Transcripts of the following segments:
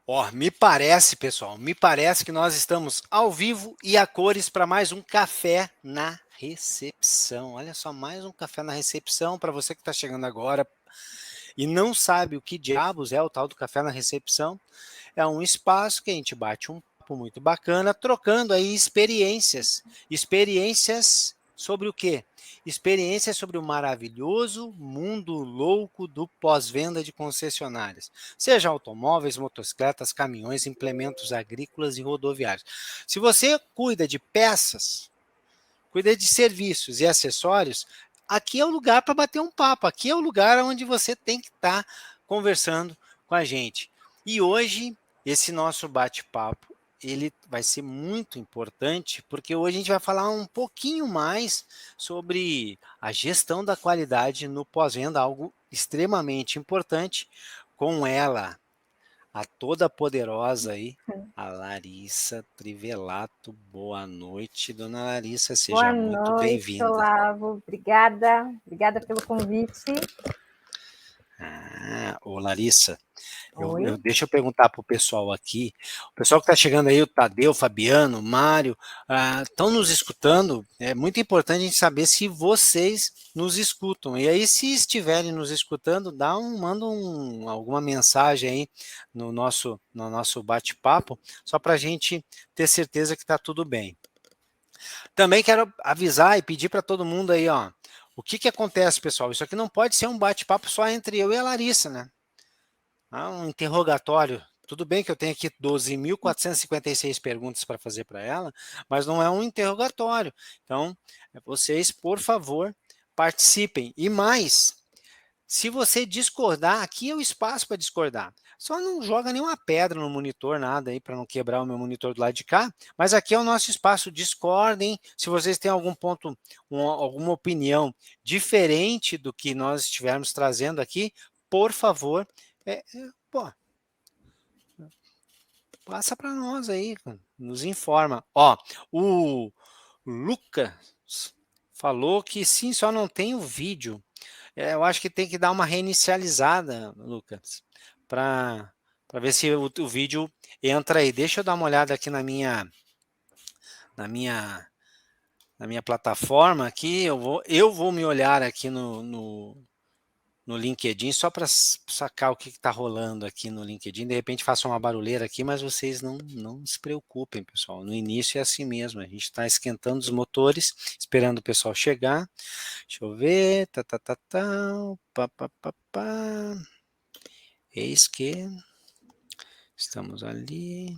Ó, me parece, pessoal, me parece que nós estamos ao vivo e a cores para mais um café na recepção. Olha só, mais um café na recepção para você que está chegando agora e não sabe o que diabos é o tal do café na recepção. É um espaço que a gente bate um papo muito bacana, trocando aí experiências. Experiências sobre o quê? Experiências sobre o maravilhoso mundo louco do pós-venda de concessionárias. Seja automóveis, motocicletas, caminhões, implementos agrícolas e rodoviários. Se você cuida de peças, cuida de serviços e acessórios, aqui é o lugar para bater um papo. Aqui é o lugar onde você tem que estar conversando com a gente. E hoje, esse nosso bate-papo, ele vai ser muito importante, porque hoje a gente vai falar um pouquinho mais sobre a gestão da qualidade no pós-venda, algo extremamente importante, com ela, a toda poderosa aí, a Larissa Trivelato. Boa noite, dona Larissa, Boa seja muito noite, bem-vinda. Olavo. Obrigada pelo convite. Ô Larissa, Oi. deixa eu perguntar para o pessoal aqui, o pessoal que está chegando aí, o Tadeu, o Fabiano, o Mário, estão nos escutando? É muito importante a gente saber se vocês nos escutam. E aí, se estiverem nos escutando, manda alguma mensagem aí no nosso bate-papo, só para a gente ter certeza que está tudo bem. Também quero avisar e pedir para todo mundo aí, ó, o que acontece, pessoal? Isso aqui não pode ser um bate-papo só entre eu e a Larissa, né? Um interrogatório. Tudo bem que eu tenho aqui 12.456 perguntas para fazer para ela, mas não é um interrogatório. Então, vocês, por favor, participem. E mais, se você discordar, aqui é o espaço para discordar. Só não joga nenhuma pedra no monitor, nada aí, para não quebrar o meu monitor do lado de cá. Mas aqui é o nosso espaço. Discordem. Se vocês têm algum ponto, alguma opinião diferente do que nós estivermos trazendo aqui, por favor, pô, passa para nós aí, nos informa. Ó, o Lucas falou que sim, só não tem o vídeo. Eu acho que tem que dar uma reinicializada, Lucas, para ver se o vídeo entra aí. Deixa eu dar uma olhada aqui na minha, na minha plataforma aqui. Eu vou me olhar aqui no LinkedIn só para sacar o que está rolando aqui no LinkedIn. De repente faço uma barulheira aqui, mas vocês não se preocupem, pessoal. No início é assim mesmo. A gente está esquentando os motores, esperando o pessoal chegar. Deixa eu ver. Pá, pá, pá, pá. Eis que estamos ali.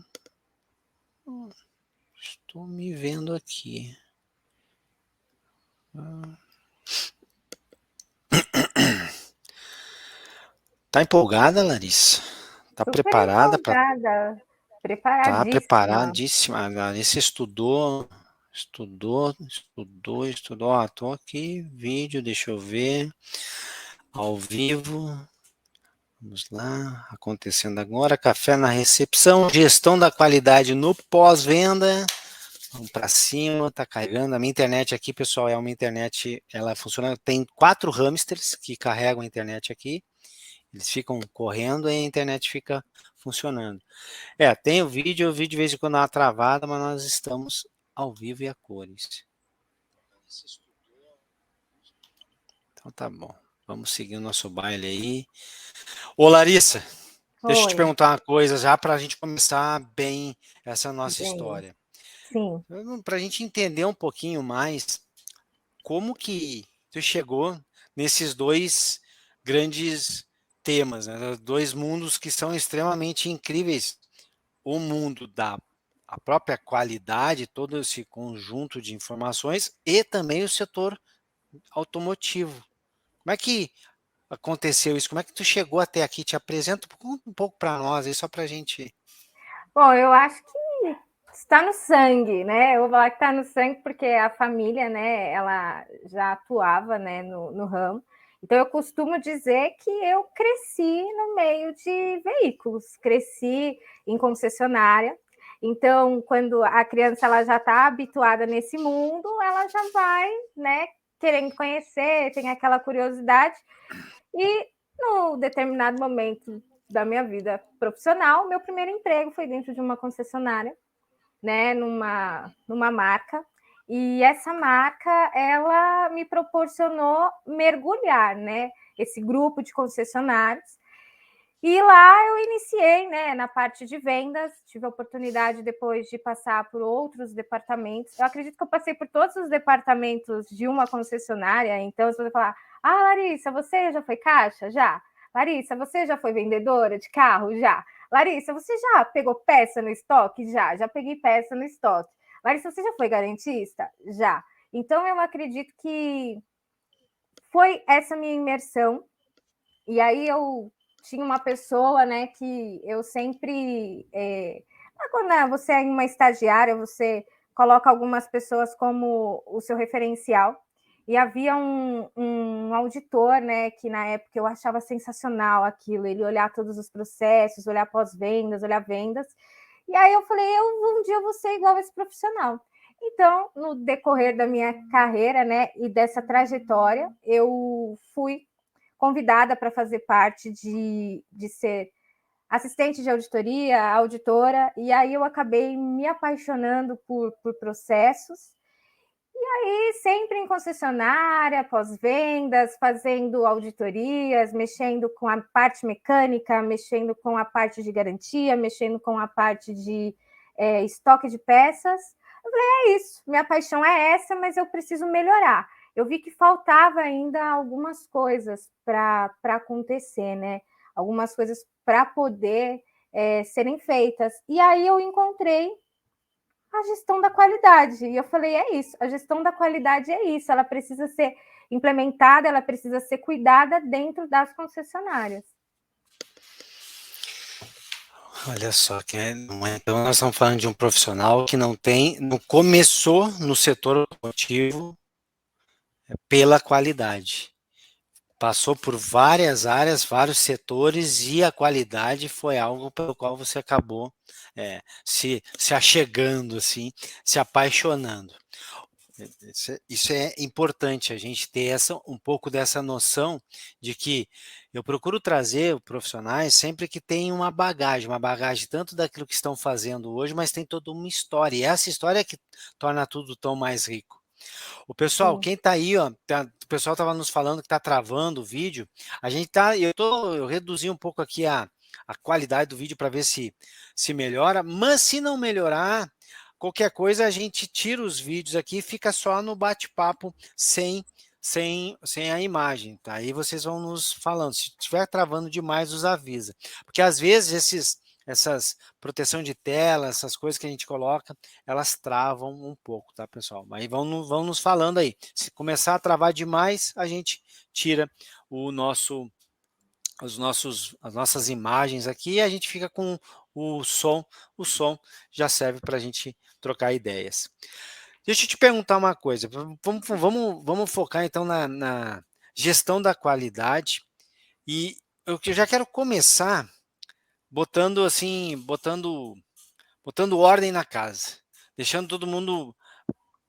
Estou me vendo aqui. Tá empolgada, Larissa? Tá Super preparada para... empolgada, Tá preparadíssima. preparadíssima. A Larissa estudou. Ó, tô aqui, vídeo, deixa eu ver. Ao vivo. Vamos lá, acontecendo agora. Café na recepção, gestão da qualidade no pós-venda. Vamos para cima, tá carregando. A minha internet aqui, pessoal, é uma internet, ela funciona, tem 4 hamsters que carregam a internet aqui. Eles ficam correndo e a internet fica funcionando. Tem o vídeo de vez em quando dá uma travada, mas nós estamos ao vivo e a cores. Então tá bom. Vamos seguir o nosso baile aí. Ô Larissa, deixa eu te Oi, perguntar uma coisa já para a gente começar bem essa nossa bem, história. sim. Para a gente entender um pouquinho mais como que tu chegou nesses dois grandes temas, né? Dois mundos que são extremamente incríveis. O mundo da a própria qualidade, todo esse conjunto de informações e também o setor automotivo. Como é que aconteceu isso? Como é que tu chegou até aqui? Te apresenta um pouco para nós aí, só para a gente... Bom, eu acho que está no sangue, né? Eu vou falar que está no sangue porque a família, né, ela já atuava, né, no ramo. Então, eu costumo dizer que eu cresci no meio de veículos, cresci em concessionária. Então, quando a criança ela já está habituada nesse mundo, ela já vai, né, querendo conhecer, tem aquela curiosidade. E, no determinado momento da minha vida profissional, meu primeiro emprego foi dentro de uma concessionária, né, numa marca, e essa marca, ela me proporcionou mergulhar, né, esse grupo de concessionários, e lá eu iniciei, né, na parte de vendas, tive a oportunidade depois de passar por outros departamentos. Eu acredito que eu passei por todos os departamentos de uma concessionária, então se você falar, Larissa, você já foi caixa? Já. Larissa, você já foi vendedora de carro? Já. Larissa, você já pegou peça no estoque? Já peguei peça no estoque. Larissa, você já foi garantista? Já. Então eu acredito que foi essa minha imersão, e aí eu tinha uma pessoa, né, que eu sempre. Quando você é uma estagiária, você coloca algumas pessoas como o seu referencial. E havia um auditor, né, que na época eu achava sensacional aquilo, ele olhar todos os processos, olhar pós-vendas, olhar vendas. E aí eu falei, um dia eu vou ser igual a esse profissional. Então, no decorrer da minha carreira, né, e dessa trajetória, eu fui convidada para fazer parte de ser assistente de auditoria, auditora, e aí eu acabei me apaixonando por processos, e sempre em concessionária, pós-vendas, fazendo auditorias, mexendo com a parte mecânica, mexendo com a parte de garantia, mexendo com a parte de estoque de peças. Eu falei, é isso, minha paixão é essa, mas eu preciso melhorar. Eu vi que faltava ainda algumas coisas para acontecer, né? Algumas coisas para poder serem feitas. E aí eu encontrei a gestão da qualidade. E eu falei, é isso, a gestão da qualidade é isso, ela precisa ser implementada, ela precisa ser cuidada dentro das concessionárias. Olha só, então nós estamos falando de um profissional que não começou no setor automotivo pela qualidade. Passou por várias áreas, vários setores, e a qualidade foi algo pelo qual você acabou se achegando, assim, se apaixonando. Isso é importante, a gente ter um pouco dessa noção de que eu procuro trazer profissionais sempre que tem uma bagagem tanto daquilo que estão fazendo hoje, mas tem toda uma história, e essa história é que torna tudo tão mais rico. O pessoal, Sim. quem está aí, ó, o pessoal estava nos falando que está travando o vídeo, eu reduzi um pouco aqui a qualidade do vídeo para ver se melhora, mas se não melhorar, qualquer coisa a gente tira os vídeos aqui e fica só no bate-papo sem a imagem, tá? Aí vocês vão nos falando, se estiver travando demais, nos avisa, porque às vezes essas proteção de tela, essas coisas que a gente coloca, elas travam um pouco, tá, pessoal? Mas vão nos falando aí. Se começar a travar demais, a gente tira as nossas imagens aqui e a gente fica com o som. O som já serve para a gente trocar ideias. Deixa eu te perguntar uma coisa. Vamos focar então na gestão da qualidade, e eu já quero começar botando ordem na casa, deixando todo mundo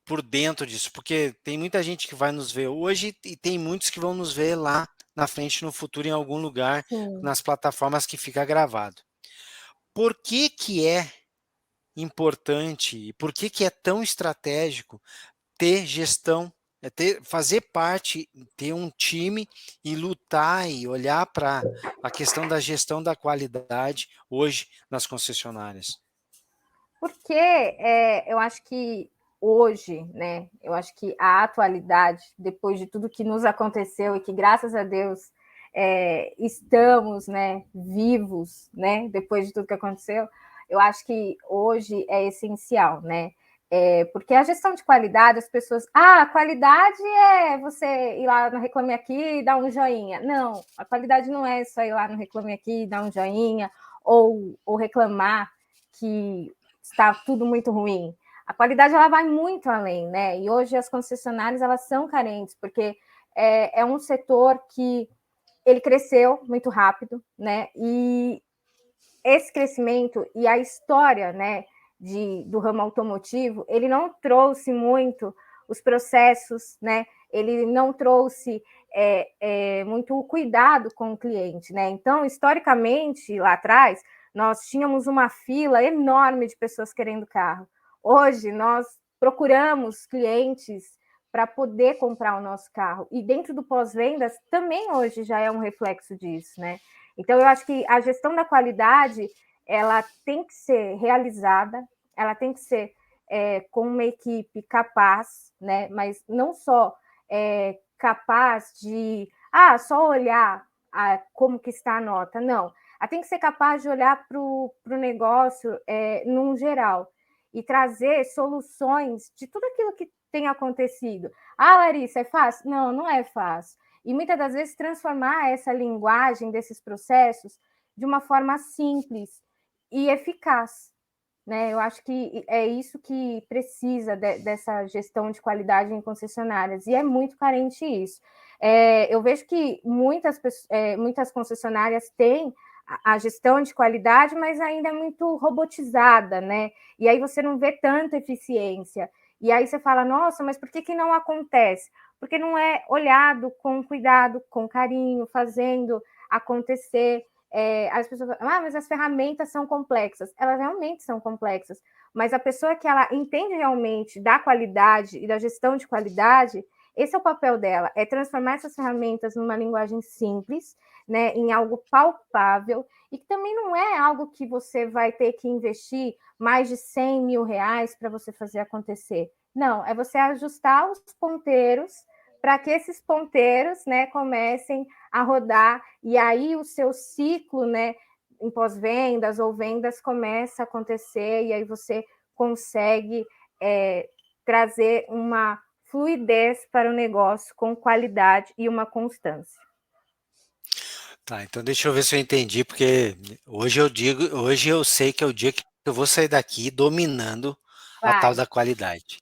por dentro disso, porque tem muita gente que vai nos ver hoje e tem muitos que vão nos ver lá na frente, no futuro, em algum lugar, Sim. nas plataformas que fica gravado. Por que é importante e por que é tão estratégico ter gestão, fazer parte, ter um time e lutar e olhar para a questão da gestão da qualidade hoje nas concessionárias? Porque eu acho que hoje, né, eu acho que a atualidade, depois de tudo que nos aconteceu e que, graças a Deus, estamos, né, vivos, né, depois de tudo que aconteceu, eu acho que hoje é essencial, né? Porque a gestão de qualidade, as pessoas, a qualidade é você ir lá no Reclame Aqui e dar um joinha. Não, a qualidade não é só ir lá no Reclame Aqui e dar um joinha ou reclamar que está tudo muito ruim. A qualidade ela vai muito além, né? E hoje as concessionárias elas são carentes, porque é um setor que ele cresceu muito rápido, né? E esse crescimento e a história, né, do ramo automotivo, ele não trouxe muito os processos, né? Ele não trouxe muito cuidado com o cliente, né? Então, historicamente, lá atrás, nós tínhamos uma fila enorme de pessoas querendo carro. Hoje, nós procuramos clientes para poder comprar o nosso carro. E dentro do pós-vendas, também hoje já é um reflexo disso, né? Então, eu acho que a gestão da qualidade, ela tem que ser realizada, ela tem que ser com uma equipe capaz, né? Mas não só capaz de só olhar como que está a nota, não. Ela tem que ser capaz de olhar para o negócio num geral e trazer soluções de tudo aquilo que tem acontecido. Larissa, é fácil? Não, não é fácil. E muitas das vezes transformar essa linguagem desses processos de uma forma simples e eficaz. Né? Eu acho que é isso que precisa dessa gestão de qualidade em concessionárias, e é muito carente isso. Eu vejo que muitas concessionárias têm a gestão de qualidade, mas ainda é muito robotizada, né? E aí você não vê tanta eficiência. E aí você fala, nossa, mas por que não acontece? Porque não é olhado com cuidado, com carinho, fazendo acontecer. As pessoas falam, mas as ferramentas são complexas. Elas realmente são complexas, mas a pessoa que ela entende realmente da qualidade e da gestão de qualidade, esse é o papel dela, é transformar essas ferramentas numa linguagem simples, né, em algo palpável, e que também não é algo que você vai ter que investir mais de 100 mil reais para você fazer acontecer. Não, é você ajustar os ponteiros para que esses ponteiros, né, comecem a rodar, e aí o seu ciclo, né, em pós-vendas ou vendas começa a acontecer, e aí você consegue trazer uma fluidez para o negócio com qualidade e uma constância. Tá, então deixa eu ver se eu entendi, porque hoje eu sei que é o dia que eu vou sair daqui dominando a tal Vai, da qualidade.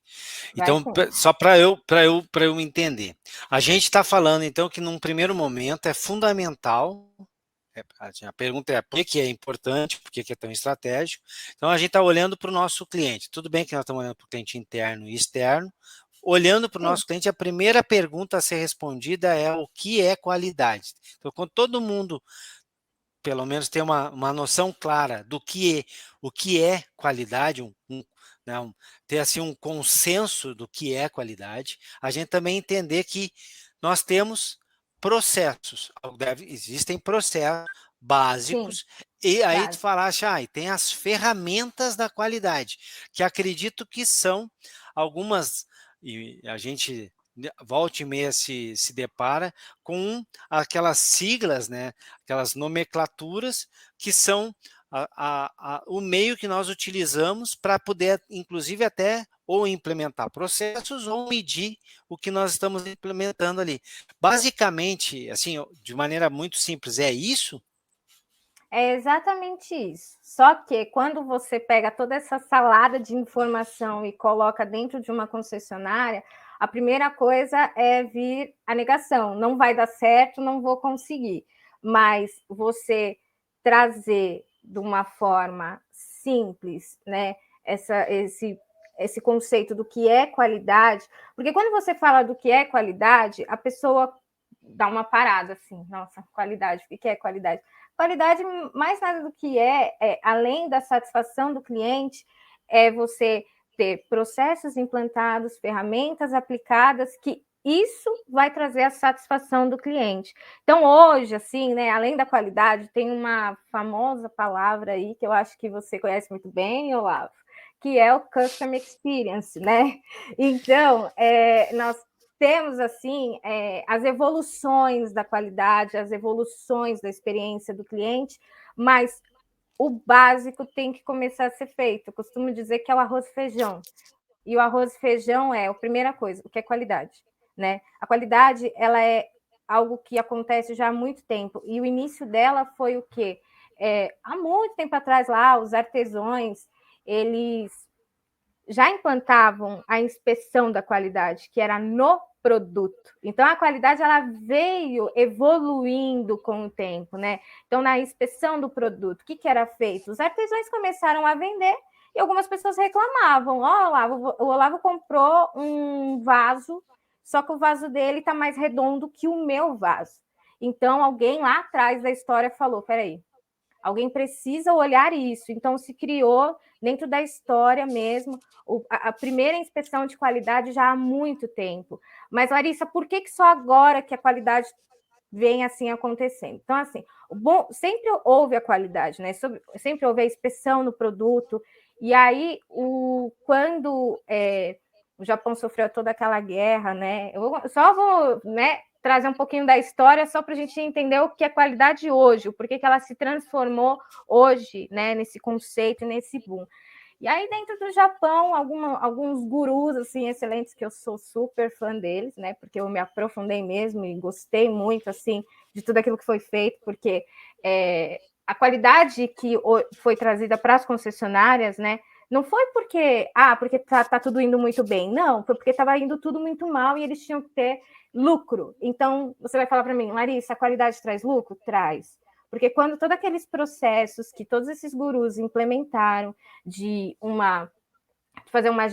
vai Então, sim. só para eu entender. A gente está falando então que num primeiro momento é fundamental. A pergunta é por que é importante, por que é tão estratégico. Então a gente está olhando para o nosso cliente. Tudo bem que nós estamos olhando para o cliente interno e externo. Olhando para o Sim, nosso cliente, a primeira pergunta a ser respondida é o que é qualidade. Então, quando todo mundo pelo menos ter uma noção clara do o que é qualidade, né, ter assim um consenso do que é qualidade, a gente também entender que nós temos processos, existem processos sim, básicos, e aí tu base. falaste, e tem as ferramentas da qualidade, que acredito que são algumas, e a gente volta e meia se depara com aquelas siglas, né, aquelas nomenclaturas que são o meio que nós utilizamos para poder, inclusive, até ou implementar processos ou medir o que nós estamos implementando ali. Basicamente, assim, de maneira muito simples, é isso? É exatamente isso. Só que quando você pega toda essa salada de informação e coloca dentro de uma concessionária, a primeira coisa é vir a negação. Não vai dar certo, não vou conseguir. Mas você trazer de uma forma simples, né, esse conceito do que é qualidade, porque quando você fala do que é qualidade, a pessoa dá uma parada assim, nossa, qualidade, o que é qualidade? Qualidade, mais nada do que além da satisfação do cliente, é você ter processos implantados, ferramentas aplicadas, que isso vai trazer a satisfação do cliente. Então, hoje, assim, né, além da qualidade, tem uma famosa palavra aí que eu acho que você conhece muito bem, Olavo, que é o Customer Experience, né? Então, nós temos assim as evoluções da qualidade, as evoluções da experiência do cliente, mas o básico tem que começar a ser feito. Eu costumo dizer que é o arroz e feijão. E o arroz e feijão é a primeira coisa, o que é qualidade, né? A qualidade, ela é algo que acontece já há muito tempo, e o início dela foi o quê? Há muito tempo atrás lá, os artesãos, eles já implantavam a inspeção da qualidade, que era no produto. Então a qualidade ela veio evoluindo com o tempo, né? Então na inspeção do produto, o que era feito? Os artesãos começaram a vender e algumas pessoas reclamavam: o Olavo comprou um vaso só que o vaso dele está mais redondo que o meu vaso. Então, alguém lá atrás da história falou: peraí, alguém precisa olhar isso. Então, se criou dentro da história mesmo a primeira inspeção de qualidade já há muito tempo. Mas, Larissa, por que só agora que a qualidade vem assim acontecendo? Então, assim, bom, sempre houve a qualidade, né? Sempre houve a inspeção no produto. E aí, quando o Japão sofreu toda aquela guerra, né? Só vou, né, trazer um pouquinho da história só para a gente entender o que é qualidade hoje, o porquê que ela se transformou hoje, né, nesse conceito, nesse boom. E aí, dentro do Japão, alguns gurus assim excelentes, que eu sou super fã deles, né? Porque eu me aprofundei mesmo e gostei muito assim de tudo aquilo que foi feito, porque a qualidade que foi trazida para as concessionárias, né? Não foi porque tá tudo indo muito bem, não, foi porque estava indo tudo muito mal e eles tinham que ter lucro. Então, você vai falar para mim, Larissa, a qualidade traz lucro? Traz. Porque quando todos aqueles processos que todos esses gurus implementaram de fazer uma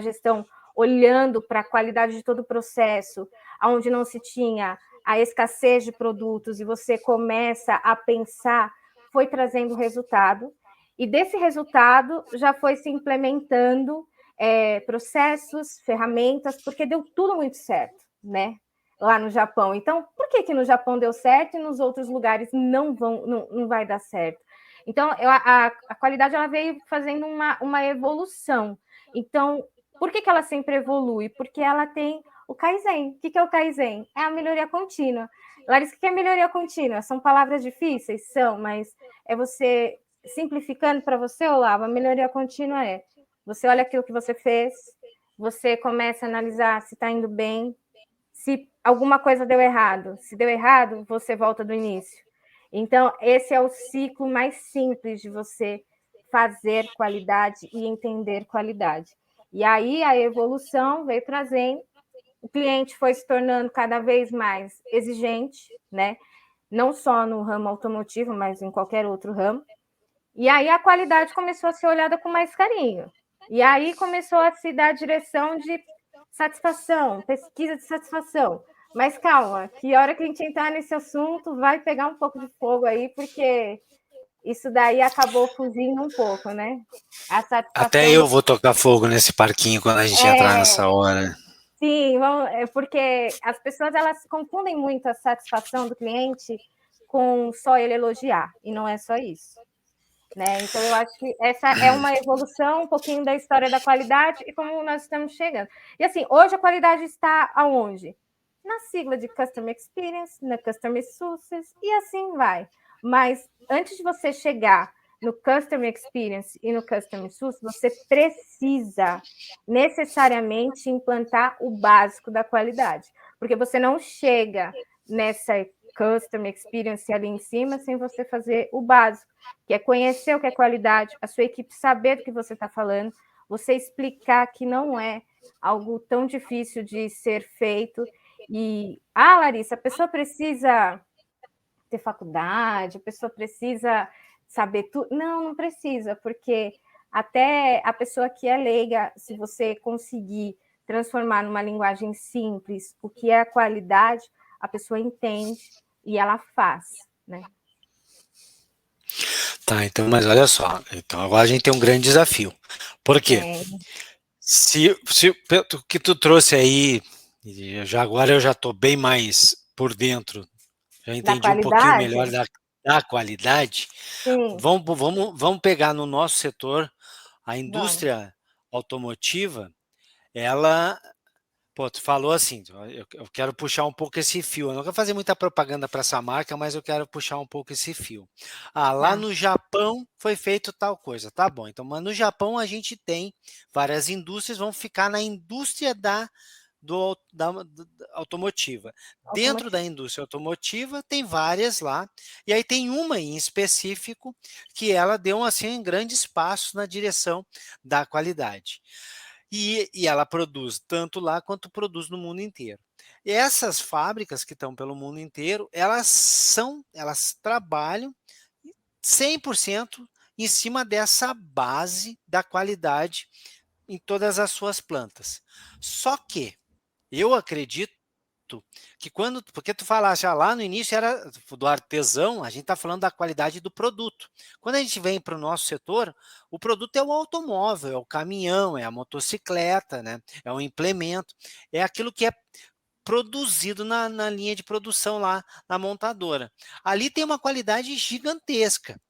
gestão olhando para a qualidade de todo o processo, onde não se tinha a escassez de produtos e você começa a pensar, foi trazendo resultado. E desse resultado já foi se implementando processos, ferramentas, porque deu tudo muito certo, né? Lá no Japão. Então, por que no Japão deu certo e nos outros lugares não vai dar certo? Então, a qualidade ela veio fazendo uma evolução. Então, por que ela sempre evolui? Porque ela tem o Kaizen. O que é o Kaizen? É a melhoria contínua. Larissa, o que é melhoria contínua? São palavras difíceis? São, mas é você simplificando para você, Olavo, a melhoria contínua é você olha aquilo que você fez, você começa a analisar se está indo bem, se alguma coisa deu errado. Se deu errado, você volta do início. Então, esse é o ciclo mais simples de você fazer qualidade e entender qualidade. E aí a evolução veio trazendo, o cliente foi se tornando cada vez mais exigente, né? Não só no ramo automotivo, mas em qualquer outro ramo. E aí a qualidade começou a ser olhada com mais carinho. E aí começou a se dar a direção de satisfação, pesquisa de satisfação. Mas calma, que hora que a gente entrar nesse assunto vai pegar um pouco de fogo aí, porque isso daí acabou fugindo um pouco, né? A Até satisfação eu do... vou tocar fogo nesse parquinho quando a gente entrar nessa hora. Sim, porque as pessoas elas confundem muito a satisfação do cliente com só ele elogiar, e não é só isso. Né? Então, eu acho que essa é uma evolução um pouquinho da história da qualidade e como nós estamos chegando. E assim, hoje a qualidade está aonde? Na sigla de Customer Experience, na Customer Success e assim vai. Mas antes de você chegar no Customer Experience e no Customer Success, você precisa necessariamente implantar o básico da qualidade, porque você não chega nessa Customer Experience ali em cima sem você fazer o básico, que é conhecer o que é qualidade, a sua equipe saber do que você está falando, você explicar que não é algo tão difícil de ser feito. E, Larissa, a pessoa precisa ter faculdade, a pessoa precisa saber tudo. Não, não precisa, porque até a pessoa que é leiga, se você conseguir transformar numa linguagem simples o que é a qualidade, a pessoa entende e ela faz, né? Tá, então, mas olha só, então agora a gente tem um grande desafio. Por quê? Se o que tu trouxe aí, agora eu já estou bem mais por dentro, já Da entendi um pouquinho melhor qualidade? da qualidade. Sim, Vamos pegar no nosso setor, a vamos. indústria automotiva, ela, pô, tu falou assim, eu quero puxar um pouco esse fio. Eu não quero fazer muita propaganda para essa marca, mas eu quero puxar um pouco esse fio. Lá Tá. no Japão foi feito tal coisa, tá bom. Então, mas no Japão a gente tem várias indústrias, vão ficar na indústria da automotiva. Dentro da Automotivo. indústria automotiva tem várias lá, e aí tem uma em específico que ela deu assim um grande espaço na direção da qualidade. E ela produz tanto lá quanto produz no mundo inteiro. E essas fábricas que estão pelo mundo inteiro, elas trabalham 100% em cima dessa base da qualidade em todas as suas plantas. Só que Eu acredito que porque tu falaste lá no início era do artesão, a gente está falando da qualidade do produto. Quando a gente vem para o nosso setor, o produto é o automóvel, é o caminhão, é a motocicleta, né? É o implemento, é aquilo que é produzido na linha de produção lá na montadora. Ali tem uma qualidade gigantesca.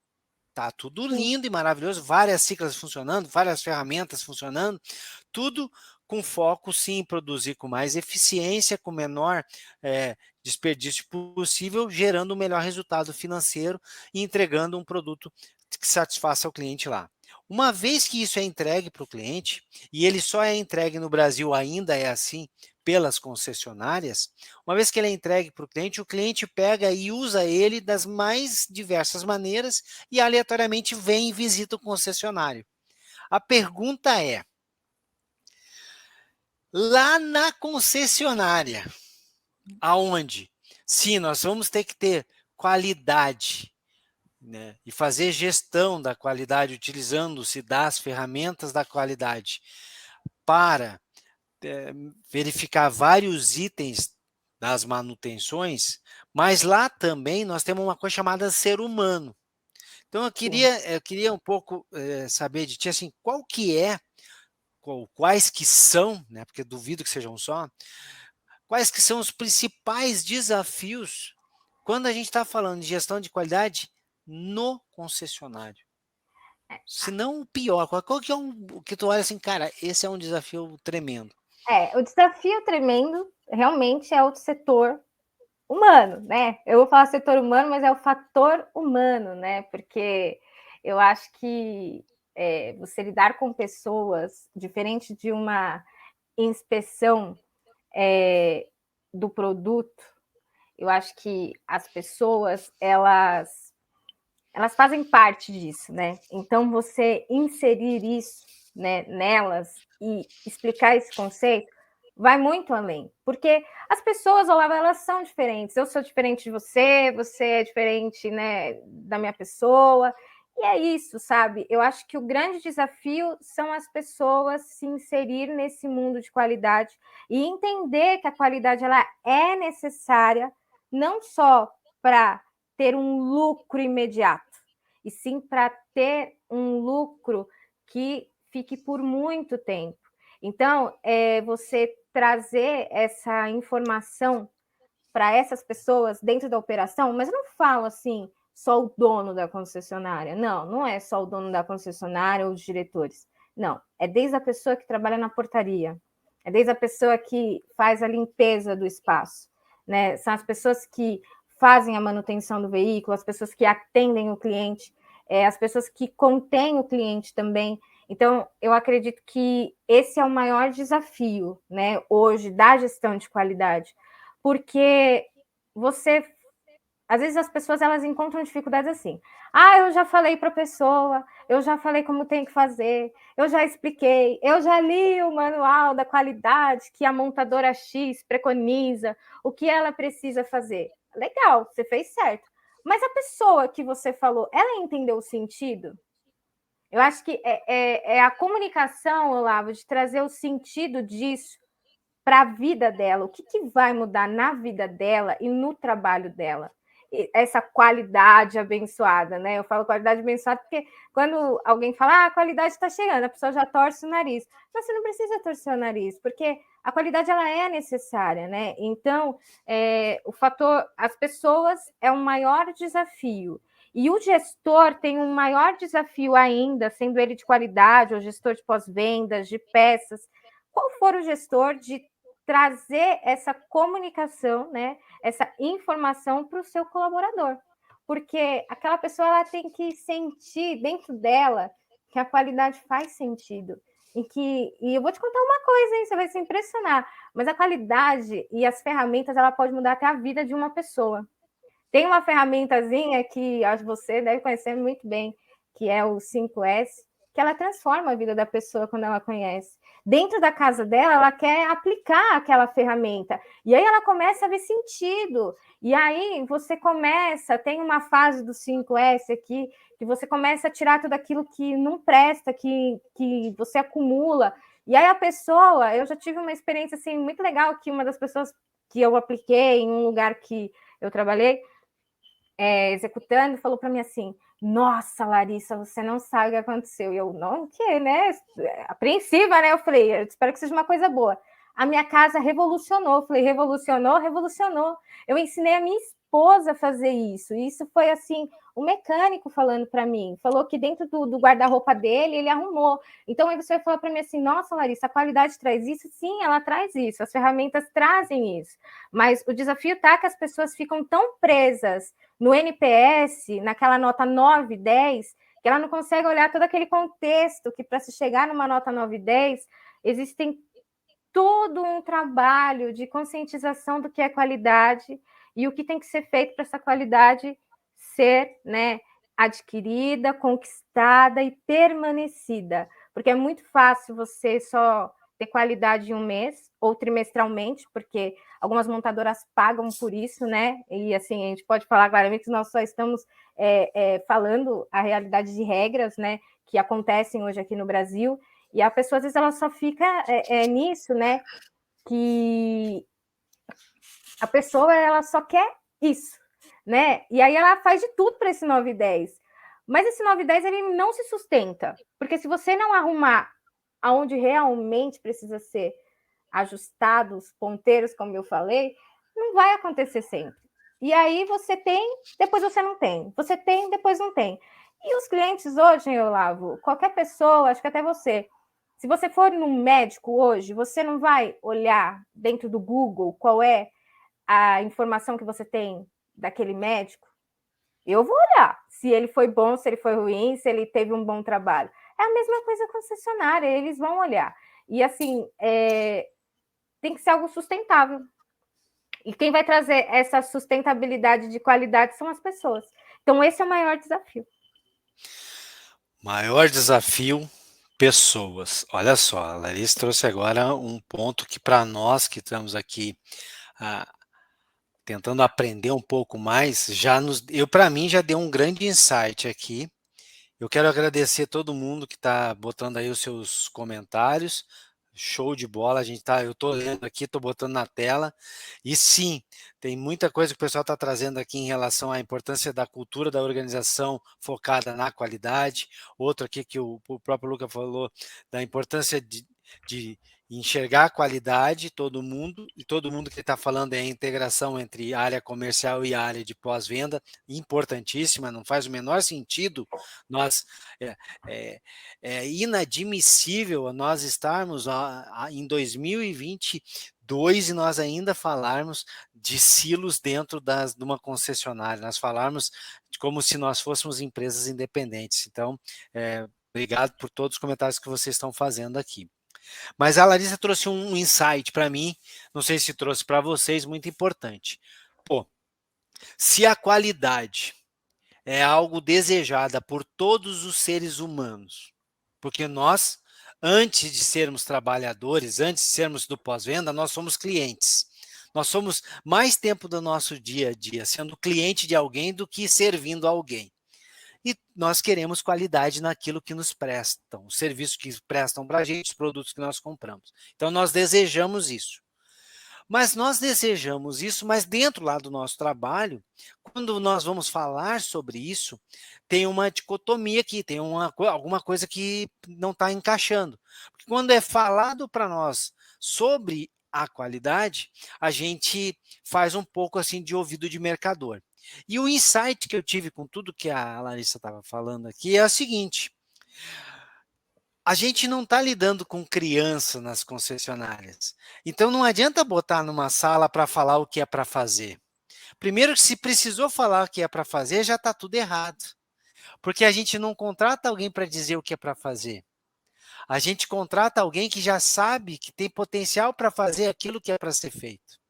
Tá tudo Sim. lindo e maravilhoso, várias ciclas funcionando, várias ferramentas funcionando, tudo com foco sim em produzir com mais eficiência, com menor desperdício possível, gerando o melhor resultado financeiro e entregando um produto que satisfaça o cliente lá. Uma vez que isso é entregue para o cliente, e ele só é entregue no Brasil, ainda é assim, pelas concessionárias, uma vez que ele é entregue para o cliente pega e usa ele das mais diversas maneiras e aleatoriamente vem e visita o concessionário. A pergunta é, lá na concessionária, aonde, sim, nós vamos ter que ter qualidade, né, e fazer gestão da qualidade, utilizando-se das ferramentas da qualidade para verificar vários itens das manutenções, mas lá também nós temos uma coisa chamada ser humano. Então eu queria um pouco saber de ti, assim, qual que é, quais que são, né, porque duvido que sejam só, quais que são os principais desafios quando a gente está falando de gestão de qualidade no concessionário? Se não o pior, qual que é o que tu olha assim, cara, esse é um desafio tremendo. O desafio tremendo realmente é o setor humano, né? Eu vou falar setor humano, mas é o fator humano, né? Porque eu acho que você lidar com pessoas, diferente de uma inspeção do produto, eu acho que as pessoas, elas fazem parte disso, né? Então, você inserir isso, né, nelas e explicar esse conceito vai muito além, porque as pessoas, Olavo, elas são diferentes. Eu sou diferente de você, você é diferente, né, da minha pessoa, e é isso, sabe? Eu acho que o grande desafio são as pessoas se inserir nesse mundo de qualidade e entender que a qualidade ela é necessária não só para ter um lucro imediato, e sim para ter um lucro que fique por muito tempo. Então, você trazer essa informação para essas pessoas dentro da operação, mas eu não falo assim, só o dono da concessionária. Não, não é só o dono da concessionária ou os diretores. Não, é desde a pessoa que trabalha na portaria, é desde a pessoa que faz a limpeza do espaço, né? São as pessoas que fazem a manutenção do veículo, as pessoas que atendem o cliente, as pessoas que contêm o cliente também. Então, eu acredito que esse é o maior desafio, né, hoje, da gestão de qualidade, porque você, às vezes as pessoas elas encontram dificuldades assim. Ah, eu já falei para a pessoa, eu já falei como tem que fazer, eu já expliquei, eu já li o manual da qualidade que a montadora X preconiza, o que ela precisa fazer. Legal, você fez certo. Mas a pessoa que você falou, ela entendeu o sentido? Eu acho que é a comunicação, Olavo, de trazer o sentido disso para a vida dela, o que, que vai mudar na vida dela e no trabalho dela. E essa qualidade abençoada, né? Eu falo qualidade abençoada porque quando alguém fala, a qualidade está chegando, a pessoa já torce o nariz. Mas você não precisa torcer o nariz, porque a qualidade ela é necessária, né? Então, o fator, as pessoas é o maior desafio. E o gestor tem um maior desafio ainda, sendo ele de qualidade, ou gestor de pós-vendas, de peças. Qual for o gestor de trazer essa comunicação, né, essa informação para o seu colaborador, porque aquela pessoa ela tem que sentir dentro dela que a qualidade faz sentido e eu vou te contar uma coisa, hein, você vai se impressionar, mas a qualidade e as ferramentas ela pode mudar até a vida de uma pessoa. Tem uma ferramentazinha que acho que você deve conhecer muito bem, que é o 5S, que ela transforma a vida da pessoa quando ela conhece. Dentro da casa dela, ela quer aplicar aquela ferramenta. E aí ela começa a ver sentido. E aí você começa, tem uma fase do 5S aqui, que você começa a tirar tudo aquilo que não presta, que você acumula, E aí a pessoa, eu já tive uma experiência assim muito legal que uma das pessoas que eu apliquei em um lugar que eu trabalhei executando falou para mim assim: Nossa, Larissa, você não sabe o que aconteceu. E eu, não, o que, né? Apreensiva, né? Eu falei, eu espero que seja uma coisa boa. A minha casa revolucionou. Eu falei, revolucionou, revolucionou. Eu ensinei a minha esposa a fazer isso. E isso foi assim, o mecânico falando para mim. Falou que dentro do guarda-roupa dele, ele arrumou. Então aí você vai falar para mim assim: Nossa, Larissa, a qualidade traz isso? Sim, ela traz isso. As ferramentas trazem isso. Mas o desafio tá que as pessoas ficam tão presas no NPS, naquela nota 9, 10, que ela não consegue olhar todo aquele contexto que para se chegar numa nota 9, 10, existem todo um trabalho de conscientização do que é qualidade e o que tem que ser feito para essa qualidade ser, né, adquirida, conquistada e permanecida. Porque é muito fácil você só ter qualidade em um mês ou trimestralmente, porque algumas montadoras pagam por isso, né? E assim, a gente pode falar claramente que nós só estamos falando a realidade de regras, né, que acontecem hoje aqui no Brasil, e a pessoa, às vezes, ela só fica nisso, né? Que a pessoa, ela só quer isso, né? E aí ela faz de tudo para esse 9 e 10. Mas esse 9 e 10, ele não se sustenta. Porque se você não arrumar aonde realmente precisa ser ajustado os ponteiros, como eu falei, não vai acontecer sempre. E aí você tem, depois você não tem. Você tem, depois não tem. E os clientes hoje, Olavo, qualquer pessoa, acho que até você, se você for num médico hoje, você não vai olhar dentro do Google qual é a informação que você tem daquele médico. Eu vou olhar se ele foi bom, se ele foi ruim, se ele teve um bom trabalho. É a mesma coisa concessionária, eles vão olhar. E assim, tem que ser algo sustentável. E quem vai trazer essa sustentabilidade de qualidade são as pessoas. Então, esse é o maior desafio. Maior desafio, pessoas. Olha só, a Larissa trouxe agora um ponto que para nós que estamos aqui tentando aprender um pouco mais, para mim já deu um grande insight aqui. Eu quero agradecer todo mundo que está botando aí os seus comentários. Show de bola, eu estou lendo aqui, estou botando na tela. E sim, tem muita coisa que o pessoal está trazendo aqui em relação à importância da cultura da organização focada na qualidade. Outro aqui que o próprio Luca falou, da importância de enxergar a qualidade, todo mundo, e todo mundo que está falando é a integração entre a área comercial e a área de pós-venda, importantíssima, não faz o menor sentido nós é inadmissível nós estarmos em 2022 e nós ainda falarmos de silos dentro de uma concessionária, nós falarmos como se nós fôssemos empresas independentes. Então, obrigado por todos os comentários que vocês estão fazendo aqui. Mas a Larissa trouxe um insight para mim, não sei se trouxe para vocês, muito importante. Pô, se a qualidade é algo desejada por todos os seres humanos, porque nós, antes de sermos trabalhadores, antes de sermos do pós-venda, nós somos clientes. Nós somos mais tempo do nosso dia a dia sendo cliente de alguém do que servindo a alguém. E nós queremos qualidade naquilo que nos prestam, os serviços que prestam para a gente, os produtos que nós compramos. Então, nós desejamos isso. Mas nós desejamos isso, mas dentro lá do nosso trabalho, quando nós vamos falar sobre isso, tem uma dicotomia aqui, tem alguma coisa que não está encaixando. Porque quando é falado para nós sobre a qualidade, a gente faz um pouco assim de ouvido de mercador. E o insight que eu tive com tudo que a Larissa estava falando aqui é o seguinte: a gente não está lidando com criança nas concessionárias. Então não adianta botar numa sala para falar o que é para fazer. Primeiro, se precisou falar o que é para fazer, já está tudo errado. Porque a gente não contrata alguém para dizer o que é para fazer. A gente contrata alguém que já sabe que tem potencial para fazer aquilo que é para ser feito.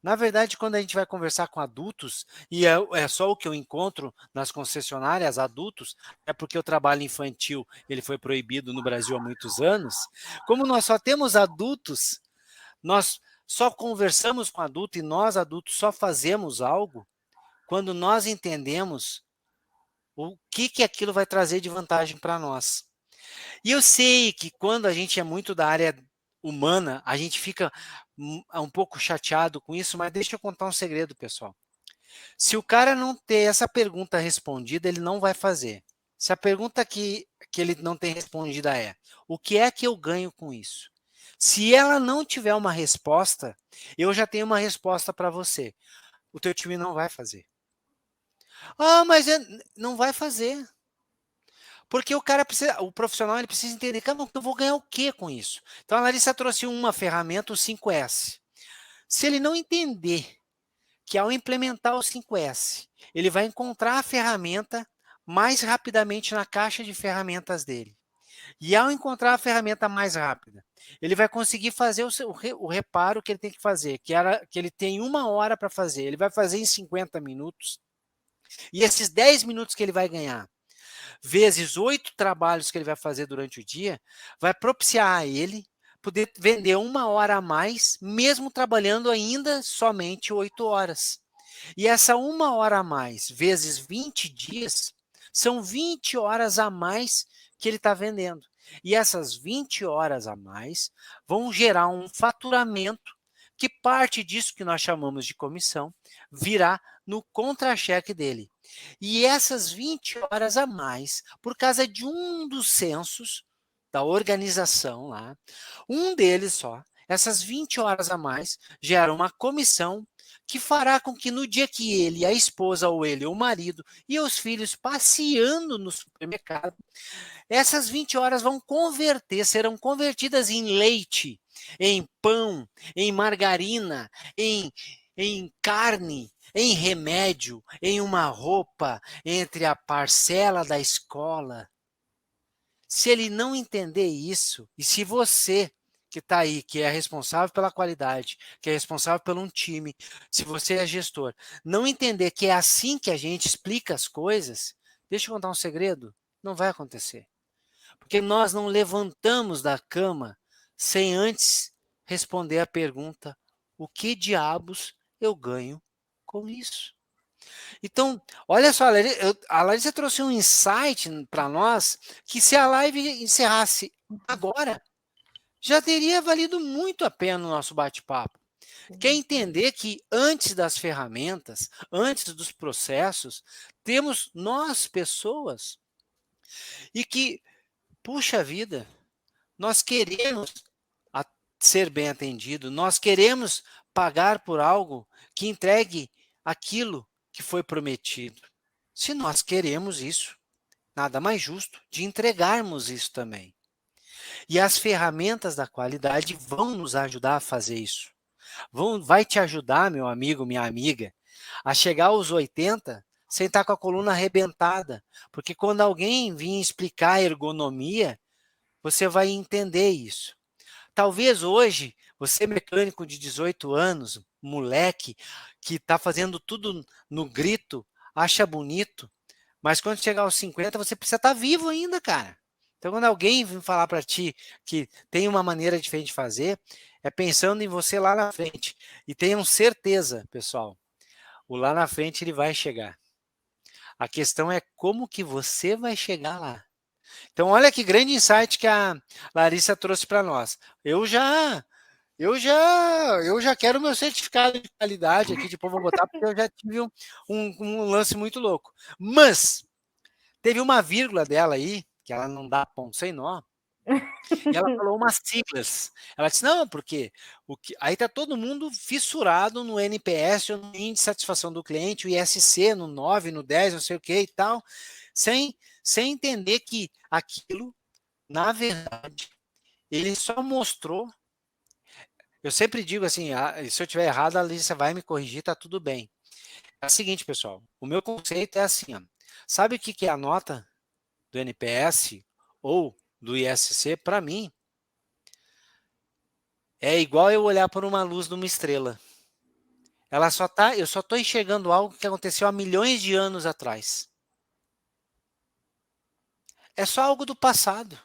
Na verdade, quando a gente vai conversar com adultos, e é só o que eu encontro nas concessionárias, adultos, é porque o trabalho infantil ele foi proibido no Brasil há muitos anos, como nós só temos adultos, nós só conversamos com adulto e nós adultos só fazemos algo quando nós entendemos o que aquilo vai trazer de vantagem para nós. E eu sei que quando a gente é muito da área humana, a gente fica um pouco chateado com isso, mas deixa eu contar um segredo, pessoal. Se o cara não ter essa pergunta respondida, ele não vai fazer. Se a pergunta que ele não tem respondida é: o que é que eu ganho com isso? Se ela não tiver uma resposta, eu já tenho uma resposta para você. O teu time não vai fazer. Ah, mas não vai fazer. Porque o cara precisa, o profissional ele precisa entender, cara, eu vou ganhar o que com isso? Então a Larissa trouxe uma ferramenta, o 5S. Se ele não entender que ao implementar o 5S, ele vai encontrar a ferramenta mais rapidamente na caixa de ferramentas dele. E ao encontrar a ferramenta mais rápida, ele vai conseguir fazer o reparo que ele tem que fazer, que ele tem 1 hora para fazer. Ele vai fazer em 50 minutos. E esses 10 minutos que ele vai ganhar, vezes 8 trabalhos que ele vai fazer durante o dia, vai propiciar a ele poder vender 1 hora a mais, mesmo trabalhando ainda somente 8 horas. E essa 1 hora a mais, vezes 20 dias, são 20 horas a mais que ele está vendendo. E essas 20 horas a mais vão gerar um faturamento que parte disso que nós chamamos de comissão virá no contra-cheque dele. E essas 20 horas a mais, por causa de um dos censos da organização lá, um deles só, essas 20 horas a mais geram uma comissão que fará com que no dia que ele, a esposa ou ele, ou o marido e os filhos passeando no supermercado, essas 20 horas serão convertidas em leite, em pão, em margarina, em carne, em remédio, em uma roupa, entre a parcela da escola. Se ele não entender isso, e se você que está aí, que é responsável pela qualidade, que é responsável por um time, se você é gestor, não entender que é assim que a gente explica as coisas, deixa eu contar um segredo, não vai acontecer. Porque nós não levantamos da cama sem antes responder a pergunta: o que diabos eu ganho com isso? Então, olha só, a Larissa trouxe um insight para nós que se a live encerrasse agora, já teria valido muito a pena o nosso bate-papo. Quer entender que antes das ferramentas, antes dos processos, temos nós, pessoas, e que, puxa vida, nós queremos ser bem atendido, nós queremos pagar por algo que entregue aquilo que foi prometido. Se nós queremos isso, nada mais justo de entregarmos isso também. E as ferramentas da qualidade vão nos ajudar a fazer isso. Vai te ajudar, meu amigo, minha amiga, a chegar aos 80 sem estar com a coluna arrebentada. Porque quando alguém vir explicar ergonomia, você vai entender isso. Talvez hoje, você mecânico de 18 anos, moleque, que está fazendo tudo no grito, acha bonito, mas quando chegar aos 50, você precisa estar vivo ainda, cara. Então, quando alguém vir falar para ti que tem uma maneira diferente de fazer, é pensando em você lá na frente. E tenham certeza, pessoal, o lá na frente ele vai chegar. A questão é como que você vai chegar lá. Então, olha que grande insight que a Larissa trouxe para nós. Eu já quero meu certificado de qualidade aqui, depois vou botar, porque eu já tive um lance muito louco. Mas teve uma vírgula dela aí, que ela não dá ponto sem nó, e ela falou umas siglas. Ela disse, não, porque aí está todo mundo fissurado no NPS, no índice de satisfação do cliente, o ISC no 9, no 10, não sei o que e tal, sem entender que aquilo, na verdade, ele só mostrou. Eu sempre digo assim, se eu estiver errado, a Alicia vai me corrigir, tá tudo bem. É o seguinte, pessoal, o meu conceito é assim, ó, sabe o que é a nota do NPS ou do ISC? Para mim, é igual eu olhar por uma luz de uma estrela. Eu só estou enxergando algo que aconteceu há milhões de anos atrás. É só algo do passado.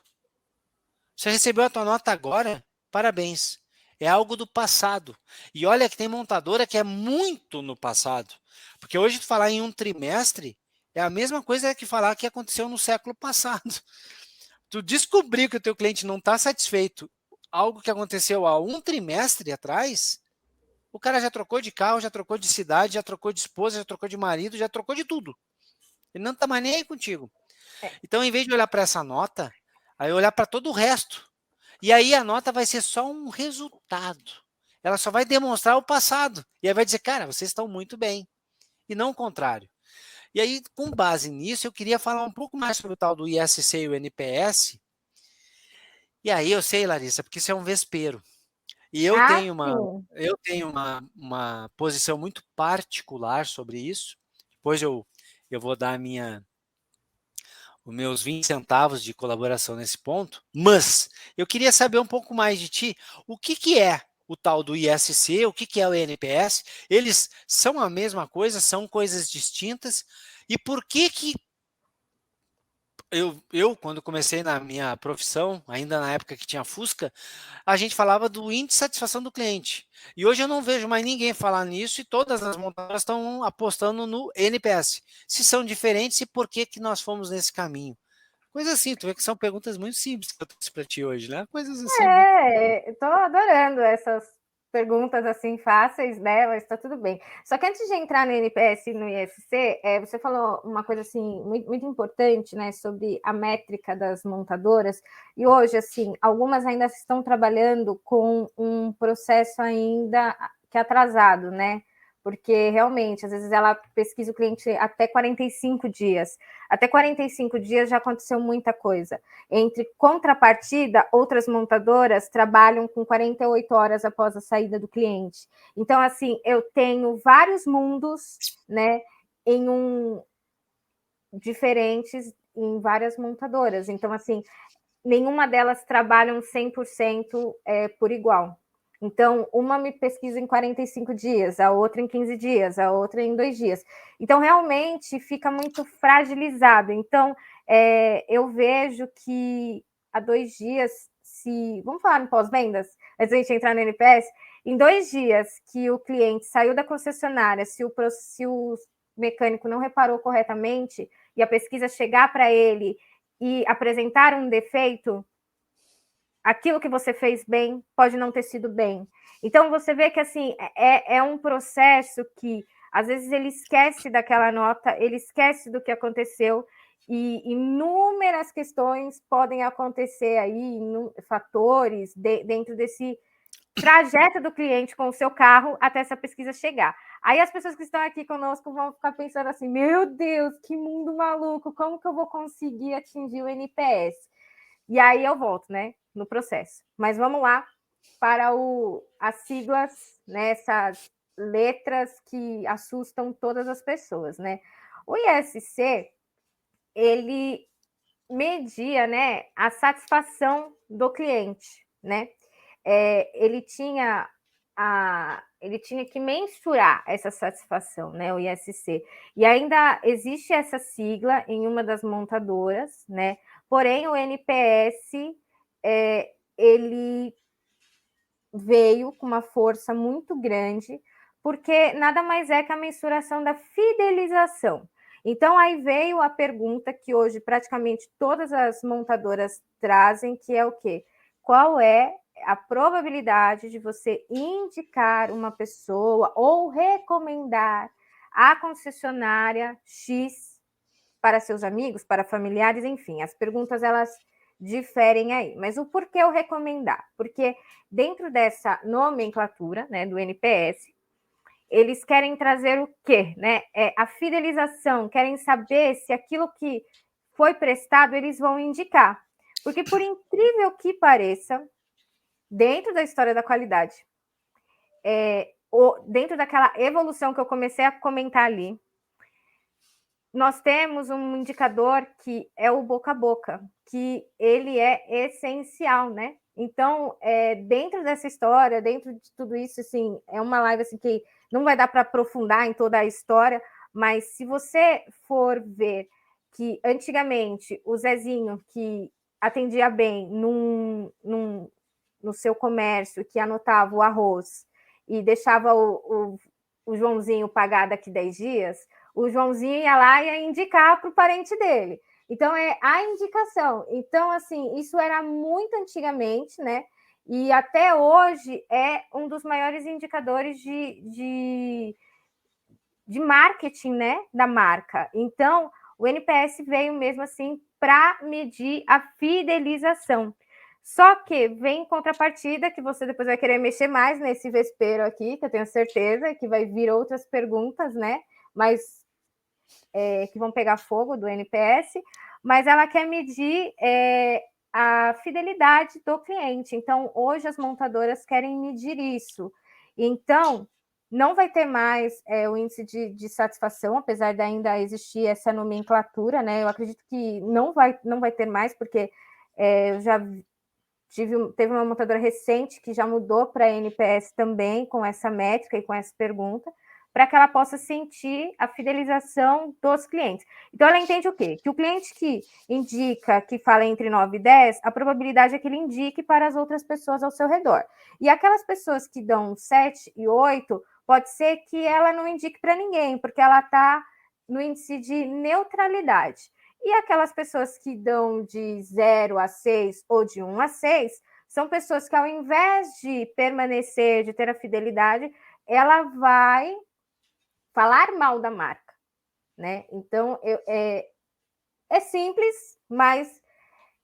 Você recebeu a tua nota agora? Parabéns. É algo do passado. E olha que tem montadora que é muito no passado. Porque hoje tu falar em um trimestre é a mesma coisa que falar que aconteceu no século passado. tu descobrir que o teu cliente não está satisfeito, algo que aconteceu há um trimestre atrás, o cara já trocou de carro, já trocou de cidade, já trocou de esposa, já trocou de marido, já trocou de tudo. Ele não está mais nem aí contigo. Então, em vez de olhar para essa nota, aí olhar para todo o resto. E aí a nota vai ser só um resultado. Ela só vai demonstrar o passado. E aí vai dizer, cara, vocês estão muito bem. E não o contrário. E aí, com base nisso, eu queria falar um pouco mais sobre o tal do ISC e o NPS. E aí eu sei, Larissa, porque isso é um vespeiro. E eu Ah, tenho sim. uma posição muito particular sobre isso. Depois eu vou dar os meus 20 centavos de colaboração nesse ponto. Mas eu queria saber um pouco mais de ti. O que é o tal do ISC? O que é o NPS? Eles são a mesma coisa? São coisas distintas? E por que quando comecei na minha profissão, ainda na época que tinha Fusca, a gente falava do índice de satisfação do cliente. E hoje eu não vejo mais ninguém falar nisso e todas as montadoras estão apostando no NPS. Se são diferentes e por que nós fomos nesse caminho? Coisa assim, tu vê que são perguntas muito simples que eu trouxe para ti hoje, né? Coisas assim muito. Estou adorando essas perguntas assim fáceis, né? Mas está tudo bem. Só que antes de entrar no NPS e no ISC, você falou uma coisa assim muito, muito importante, né? Sobre a métrica das montadoras. E hoje, assim, algumas ainda estão trabalhando com um processo ainda que é atrasado, né? Porque realmente, às vezes ela pesquisa o cliente até 45 dias. Até 45 dias já aconteceu muita coisa. Entre contrapartida, outras montadoras trabalham com 48 horas após a saída do cliente. Então, assim, eu tenho vários mundos, né, diferentes em várias montadoras. Então, assim, nenhuma delas trabalham 100% por igual. Então, uma me pesquisa em 45 dias, a outra em 15 dias, a outra em 2 dias. Então, realmente fica muito fragilizado. Então, eu vejo que há 2 dias, se vamos falar no pós-vendas, antes da gente entrar no NPS, em 2 dias que o cliente saiu da concessionária, se o mecânico não reparou corretamente e a pesquisa chegar para ele e apresentar um defeito, aquilo que você fez bem pode não ter sido bem. Então, você vê que assim é um processo que, às vezes, ele esquece daquela nota, ele esquece do que aconteceu, e inúmeras questões podem acontecer aí, fatores dentro desse trajeto do cliente com o seu carro até essa pesquisa chegar. Aí as pessoas que estão aqui conosco vão ficar pensando assim, meu Deus, que mundo maluco, como que eu vou conseguir atingir o NPS? E aí eu volto, né, no processo. Mas vamos lá para as siglas, né, essas letras que assustam todas as pessoas, né? O ISC, ele media, né, a satisfação do cliente, né? Ele tinha que mensurar essa satisfação, né, o ISC. E ainda existe essa sigla em uma das montadoras, né? Porém, o NPS ele veio com uma força muito grande, porque nada mais é que a mensuração da fidelização. Então, aí veio a pergunta que hoje praticamente todas as montadoras trazem, que é o quê? Qual é a probabilidade de você indicar uma pessoa ou recomendar a concessionária X para seus amigos, para familiares, enfim, as perguntas elas diferem aí. Mas o porquê eu recomendar? Porque dentro dessa nomenclatura, né, do NPS, eles querem trazer o quê? Né? A fidelização, querem saber se aquilo que foi prestado eles vão indicar. Porque, por incrível que pareça, dentro da história da qualidade, dentro daquela evolução que eu comecei a comentar ali, nós temos um indicador que é o boca a boca, que ele é essencial, né? Então, dentro dessa história, dentro de tudo isso, assim, é uma live assim, que não vai dar para aprofundar em toda a história, mas se você for ver que antigamente o Zezinho, que atendia bem no seu comércio, que anotava o arroz e deixava o Joãozinho pagar daqui 10 dias, o Joãozinho ia lá e ia indicar para o parente dele. Então, é a indicação. Então, assim, isso era muito antigamente, né? E até hoje é um dos maiores indicadores de marketing, né? Da marca. Então, o NPS veio mesmo assim para medir a fidelização. Só que vem em contrapartida, que você depois vai querer mexer mais nesse vespeiro aqui, que eu tenho certeza que vai vir outras perguntas, né? Mas que vão pegar fogo do NPS, mas ela quer medir a fidelidade do cliente. Então, hoje as montadoras querem medir isso. Então, não vai ter mais o índice de satisfação, apesar de ainda existir essa nomenclatura, né? Eu acredito que não vai ter mais, porque eu já teve uma montadora recente que já mudou para NPS também, com essa métrica e com essa pergunta, para que ela possa sentir a fidelização dos clientes. Então, ela entende o quê? Que o cliente que indica, que fala entre 9 e 10, a probabilidade é que ele indique para as outras pessoas ao seu redor. E aquelas pessoas que dão 7 e 8, pode ser que ela não indique para ninguém, porque ela está no índice de neutralidade. E aquelas pessoas que dão de 0 a 6 ou de 1 a 6, são pessoas que, ao invés de permanecer, de ter a fidelidade, ela vai falar mal da marca, né? Então, é simples, mas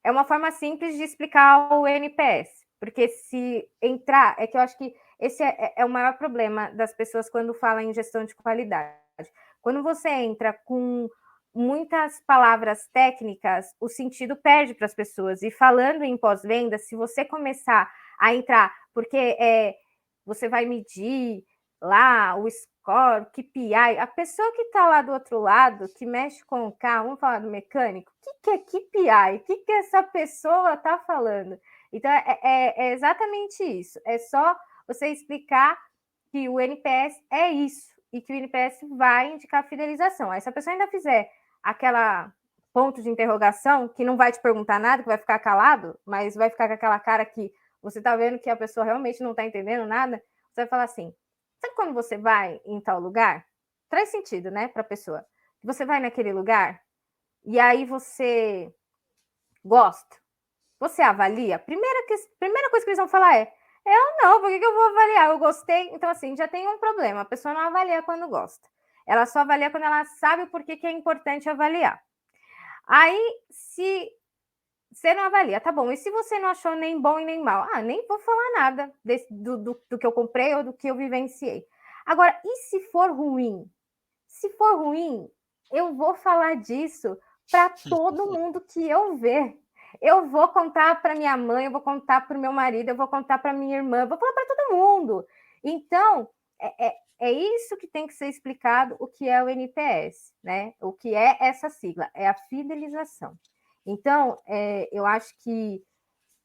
é uma forma simples de explicar o NPS, porque se entrar, é que eu acho que esse é o maior problema das pessoas quando falam em gestão de qualidade. Quando você entra com muitas palavras técnicas, o sentido perde para as pessoas. E falando em pós-venda, se você começar a entrar, porque você vai medir lá o score, KPI, a pessoa que está lá do outro lado, que mexe com o carro, vamos falar do mecânico, o que é KPI? O que essa pessoa está falando? Então, é exatamente isso. É só você explicar que o NPS é isso, e que o NPS vai indicar fidelização. Aí, se a pessoa ainda fizer aquela ponto de interrogação, que não vai te perguntar nada, que vai ficar calado, mas vai ficar com aquela cara que você está vendo que a pessoa realmente não está entendendo nada, você vai falar assim, sabe quando você vai em tal lugar? Traz sentido, né, para a pessoa. Você vai naquele lugar e aí você gosta, você avalia. Primeira coisa que eles vão falar eu não, por que eu vou avaliar? Eu gostei. Então, assim, já tem um problema. A pessoa não avalia quando gosta. Ela só avalia quando ela sabe o porquê que é importante avaliar. Aí, se você não avalia, tá bom. E se você não achou nem bom e nem mal? Nem vou falar nada do que eu comprei ou do que eu vivenciei. Agora, e se for ruim? Se for ruim, eu vou falar disso para todo mundo que eu ver. Eu vou contar para minha mãe, eu vou contar para o meu marido, eu vou contar para minha irmã, eu vou falar para todo mundo. Então, é isso que tem que ser explicado, o que é o NPS, né? O que é essa sigla? É a fidelização. Então, eu acho que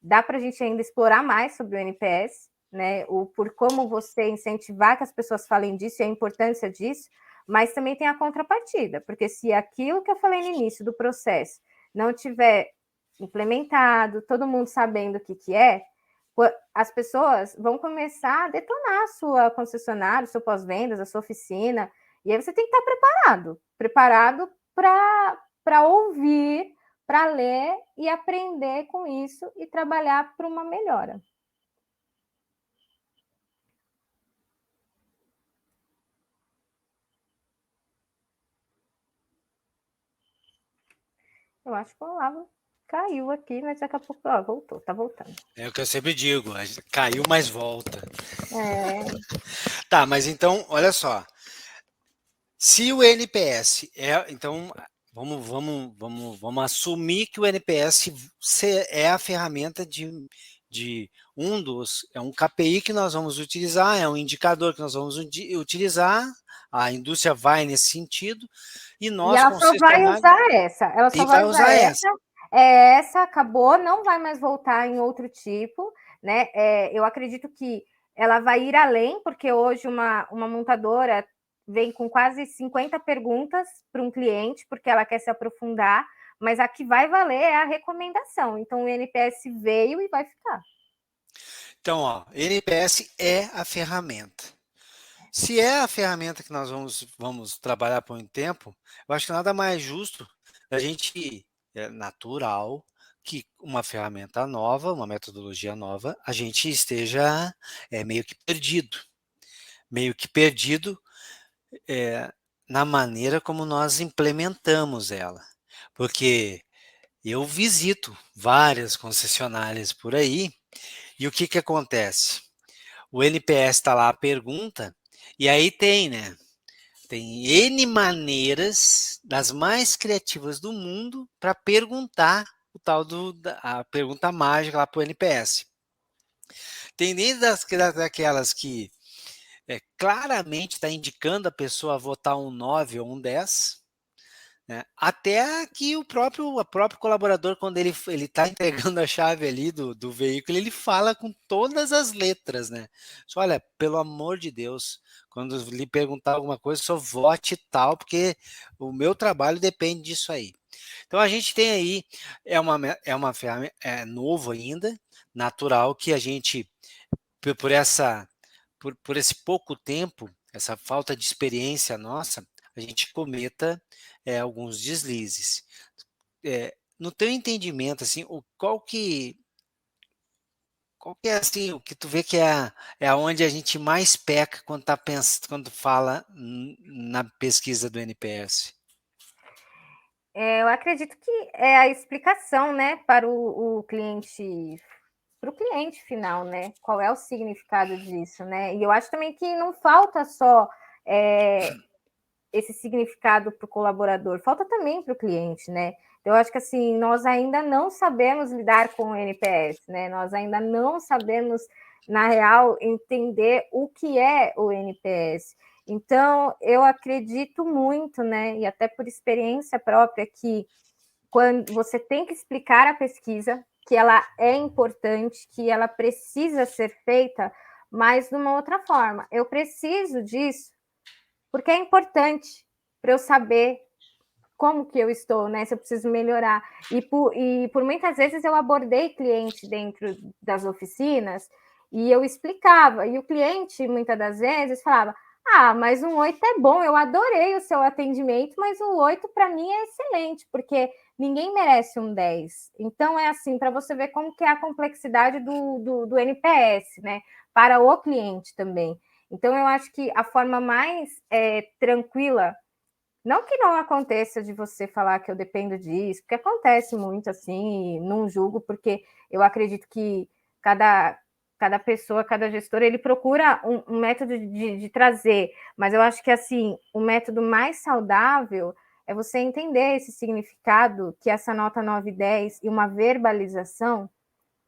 dá para a gente ainda explorar mais sobre o NPS, né? Por como você incentivar que as pessoas falem disso e a importância disso, mas também tem a contrapartida, porque se aquilo que eu falei no início do processo não tiver implementado, todo mundo sabendo o que é, as pessoas vão começar a detonar a sua concessionária, o seu pós-vendas, a sua oficina, e aí você tem que estar preparado para ouvir, para ler e aprender com isso e trabalhar para uma melhora. Eu acho que o Olavo caiu aqui, mas daqui a pouco voltou, tá voltando. É o que eu sempre digo, caiu, mas volta. Tá, mas então, olha só. Se o NPS então, vamos assumir que o NPS é a ferramenta de é um KPI que nós vamos utilizar, é um indicador que nós vamos utilizar, a indústria vai nesse sentido, e nós, ela só vai usar essa, essa acabou, não vai mais voltar em outro tipo, né? Eu acredito que ela vai ir além, porque hoje uma montadora vem com quase 50 perguntas para um cliente, porque ela quer se aprofundar, mas a que vai valer é a recomendação. Então, o NPS veio e vai ficar. Então, NPS é a ferramenta. Se é a ferramenta que nós vamos trabalhar por um tempo, eu acho que nada mais justo a gente é natural que uma ferramenta nova, uma metodologia nova, a gente esteja meio que perdido. Meio que perdido eh, na maneira como nós implementamos ela. Porque eu visito várias concessionárias por aí, e o que que acontece? O NPS está lá a pergunta, e aí tem, né? Tem N maneiras, das mais criativas do mundo, para perguntar o tal a pergunta mágica lá para o NPS. Tem desde daquelas que claramente está indicando a pessoa a votar um 9 ou um 10, né? Até que o próprio colaborador, quando ele está entregando a chave ali do veículo, ele fala com todas as letras, né? Só, olha, pelo amor de Deus, quando lhe perguntar alguma coisa, só vote tal, porque o meu trabalho depende disso aí. Então a gente tem aí, é uma ferramenta, é novo ainda, natural que a gente, por essa por esse pouco tempo, essa falta de experiência nossa, a gente cometa alguns deslizes. No teu entendimento, assim, qual que é assim, o que tu vê que é onde a gente mais peca quando tá pensando, quando fala na pesquisa do NPS? Eu acredito que é a explicação, né, para o cliente final, né? Qual é o significado disso, né? E eu acho também que não falta só esse significado para o colaborador, falta também para o cliente, né? Eu acho que assim, nós ainda não sabemos lidar com o NPS, né? Nós ainda não sabemos, na real, entender o que é o NPS. Então, eu acredito muito, né? E até por experiência própria, que quando você tem que explicar a pesquisa, que ela é importante, que ela precisa ser feita, mas de uma outra forma. Eu preciso disso porque é importante para eu saber como que eu estou, né? Se eu preciso melhorar. E por muitas vezes eu abordei cliente dentro das oficinas e eu explicava. E o cliente, muitas das vezes, falava: Ah, mas um 8 é bom, eu adorei o seu atendimento, mas o 8 para mim é excelente, porque ninguém merece um 10. Então, é assim, para você ver como que é a complexidade do NPS, né? Para o cliente também. Então, eu acho que a forma mais tranquila, não que não aconteça de você falar que eu dependo disso, porque acontece muito assim, não julgo, porque eu acredito que cada pessoa, cada gestor, ele procura um método de trazer, mas eu acho que assim, o método mais saudável é você entender esse significado que essa nota 9 e 10 e uma verbalização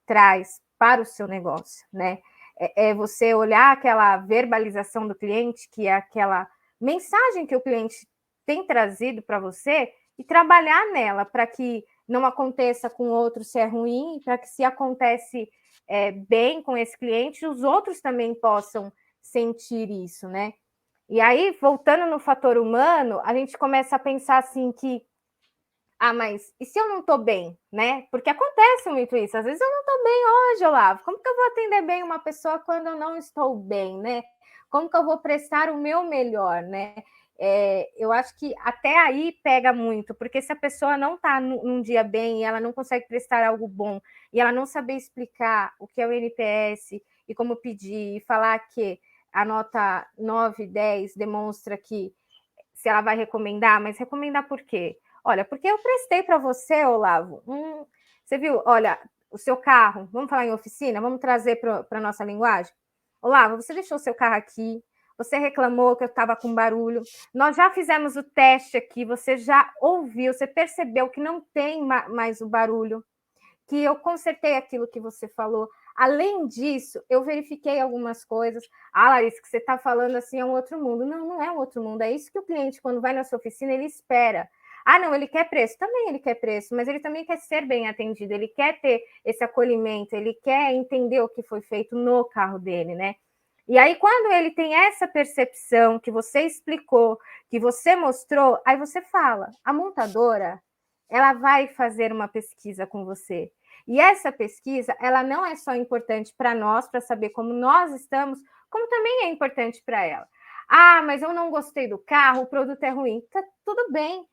traz para o seu negócio, né? É você olhar aquela verbalização do cliente, que é aquela mensagem que o cliente tem trazido para você, e trabalhar nela para que não aconteça com outro se é ruim, para que se acontece bem com esse cliente, os outros também possam sentir isso, né? E aí, voltando no fator humano, a gente começa a pensar assim que mas e se eu não estou bem, né? Porque acontece muito isso. Às vezes eu não estou bem hoje, Olavo. Como que eu vou atender bem uma pessoa quando eu não estou bem, né? Como que eu vou prestar o meu melhor, né? Eu acho que até aí pega muito, porque se a pessoa não está num dia bem e ela não consegue prestar algo bom, e ela não saber explicar o que é o NPS e como pedir, e falar que a nota 9, 10 demonstra que se ela vai recomendar, mas recomendar por quê? Olha, porque eu prestei para você, Olavo, você viu, olha, o seu carro, vamos falar em oficina, vamos trazer para a nossa linguagem? Olavo, você deixou o seu carro aqui, você reclamou que eu estava com barulho, nós já fizemos o teste aqui, você já ouviu, você percebeu que não tem mais o barulho, que eu consertei aquilo que você falou. Além disso, eu verifiquei algumas coisas. Larissa, que você está falando assim é um outro mundo. Não, não é um outro mundo. É isso que o cliente, quando vai na sua oficina, ele espera. Não, ele quer preço. Também ele quer preço, mas ele também quer ser bem atendido. Ele quer ter esse acolhimento, ele quer entender o que foi feito no carro dele, né? E aí, quando ele tem essa percepção que você explicou, que você mostrou, aí você fala, a montadora, ela vai fazer uma pesquisa com você. E essa pesquisa, ela não é só importante para nós, para saber como nós estamos, como também é importante para ela. Mas eu não gostei do carro, o produto é ruim. Tá tudo bem.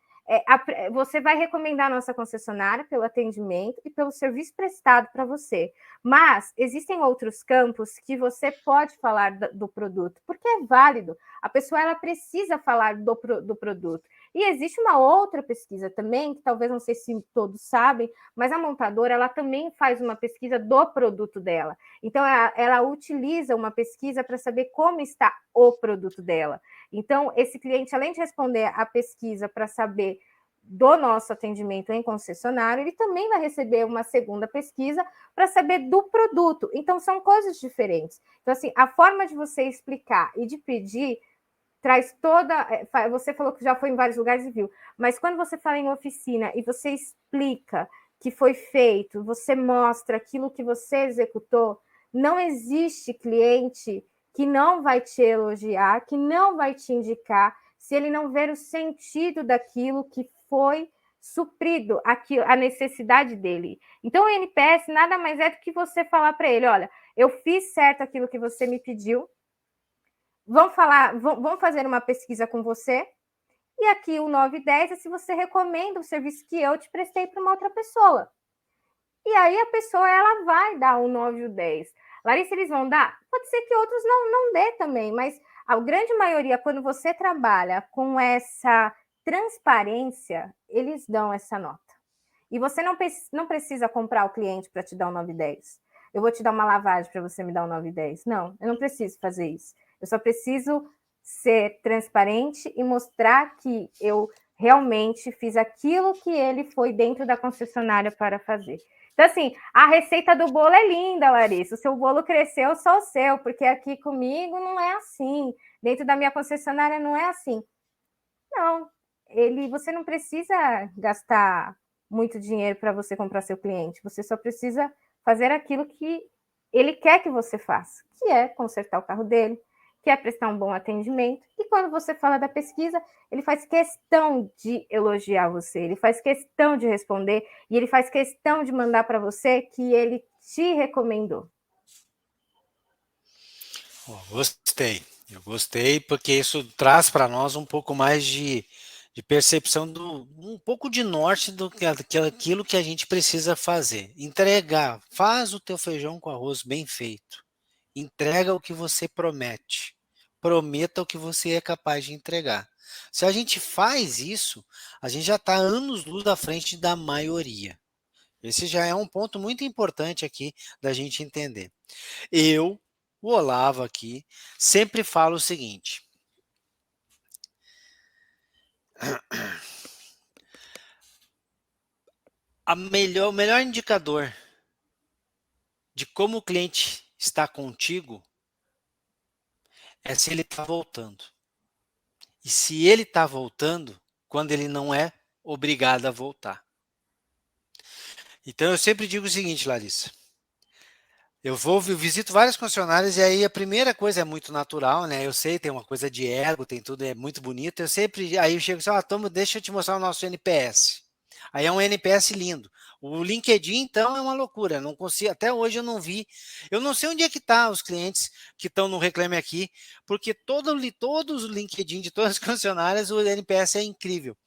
Você vai recomendar a nossa concessionária pelo atendimento e pelo serviço prestado para você. Mas existem outros campos que você pode falar do produto, porque é válido. A pessoa ela precisa falar do produto. E existe uma outra pesquisa também, que talvez não sei se todos sabem, mas a montadora ela também faz uma pesquisa do produto dela. Então, ela utiliza uma pesquisa para saber como está o produto dela. Então, esse cliente, além de responder a pesquisa para saber do nosso atendimento em concessionário, ele também vai receber uma segunda pesquisa para saber do produto. Então, são coisas diferentes. Então, assim, a forma de você explicar e de pedir traz toda. Você falou que já foi em vários lugares e viu, mas quando você fala em oficina e você explica que foi feito, você mostra aquilo que você executou, não existe cliente que não vai te elogiar, que não vai te indicar, se ele não ver o sentido daquilo que foi suprido, a necessidade dele. Então, o NPS nada mais é do que você falar para ele: olha, eu fiz certo aquilo que você me pediu, vamos fazer uma pesquisa com você, e aqui o 9 e 10 é se você recomenda o serviço que eu te prestei para uma outra pessoa. E aí a pessoa ela vai dar o 9 e o 10. Larissa, eles vão dar? Pode ser que outros não dê também, mas a grande maioria, quando você trabalha com essa transparência, eles dão essa nota. E você não precisa comprar o cliente para te dar um 9 e 10. Eu vou te dar uma lavagem para você me dar um 9 e 10. Não, eu não preciso fazer isso. Eu só preciso ser transparente e mostrar que eu realmente fiz aquilo que ele foi dentro da concessionária para fazer. Então, assim, a receita do bolo é linda, Larissa. O seu bolo cresceu só o seu, porque aqui comigo não é assim. Dentro da minha concessionária não é assim. Não, você não precisa gastar muito dinheiro para você comprar seu cliente. Você só precisa fazer aquilo que ele quer que você faça, que é consertar o carro dele, que é prestar um bom atendimento. E quando você fala da pesquisa, ele faz questão de elogiar você, ele faz questão de responder e ele faz questão de mandar para você que ele te recomendou. Eu gostei porque isso traz para nós um pouco mais de percepção um pouco de norte daquilo que a gente precisa fazer. Entregar, faz o teu feijão com arroz bem feito. Entrega o que você promete. Prometa o que você é capaz de entregar. Se a gente faz isso, a gente já está anos-luz à frente da maioria. Esse já é um ponto muito importante aqui da gente entender. Eu, o Olavo aqui, sempre falo o seguinte. O melhor indicador de como o cliente está contigo é se ele está voltando. E se ele está voltando, quando ele não é obrigado a voltar. Então eu sempre digo o seguinte, Larissa. Eu visito várias concessionárias e aí a primeira coisa é muito natural, né? Eu sei, tem uma coisa de ego, tem tudo, é muito bonito. Aí eu chego e falo, deixa eu te mostrar o nosso NPS. Aí é um NPS lindo. O LinkedIn, então, é uma loucura. Não consigo, até hoje eu não vi. Eu não sei onde é que tá os clientes que estão no Reclame Aqui, porque todos os LinkedIn de todas as concessionárias, o NPS é incrível.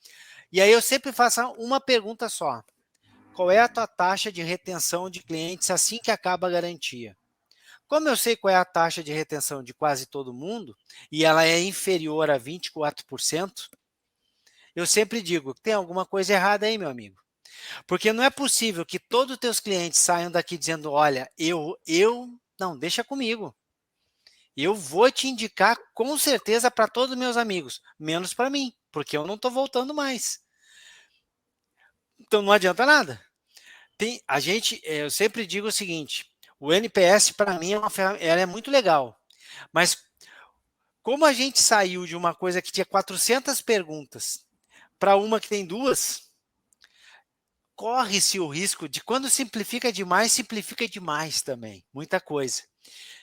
E aí eu sempre faço uma pergunta só. Qual é a tua taxa de retenção de clientes assim que acaba a garantia? Como eu sei qual é a taxa de retenção de quase todo mundo, e ela é inferior a 24%, eu sempre digo, tem alguma coisa errada aí, meu amigo. Porque não é possível que todos os teus clientes saiam daqui dizendo, olha, não, deixa comigo. Eu vou te indicar com certeza para todos os meus amigos, menos para mim, porque eu não estou voltando mais. Então não adianta nada. Eu sempre digo o seguinte, o NPS para mim ela é muito legal, mas como a gente saiu de uma coisa que tinha 400 perguntas para uma que tem 2, corre-se o risco de quando simplifica demais também, muita coisa.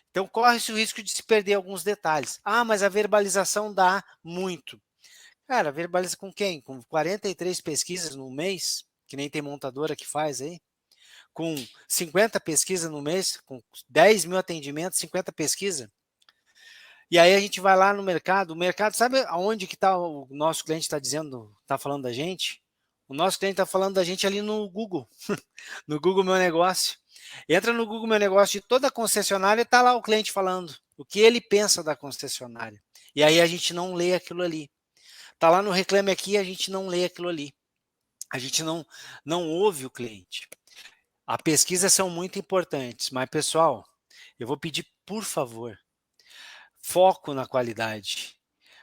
Então corre-se o risco de se perder alguns detalhes. Ah, mas a verbalização dá muito. Cara, verbaliza com quem? Com 43 pesquisas no mês, que nem tem montadora que faz aí? Com 50 pesquisas no mês, com 10 mil atendimentos, 50 pesquisas. E aí a gente vai lá no mercado, o mercado, sabe aonde que tá o nosso cliente está dizendo, está falando da gente? O nosso cliente está falando da gente ali no Google, no Google Meu Negócio. Entra no Google Meu Negócio de toda a concessionária e está lá o cliente falando o que ele pensa da concessionária. E aí a gente não lê aquilo ali. Está lá no Reclame Aqui, a gente não lê aquilo ali. A gente não ouve o cliente. As pesquisas são muito importantes, mas pessoal, eu vou pedir, por favor, foco na qualidade.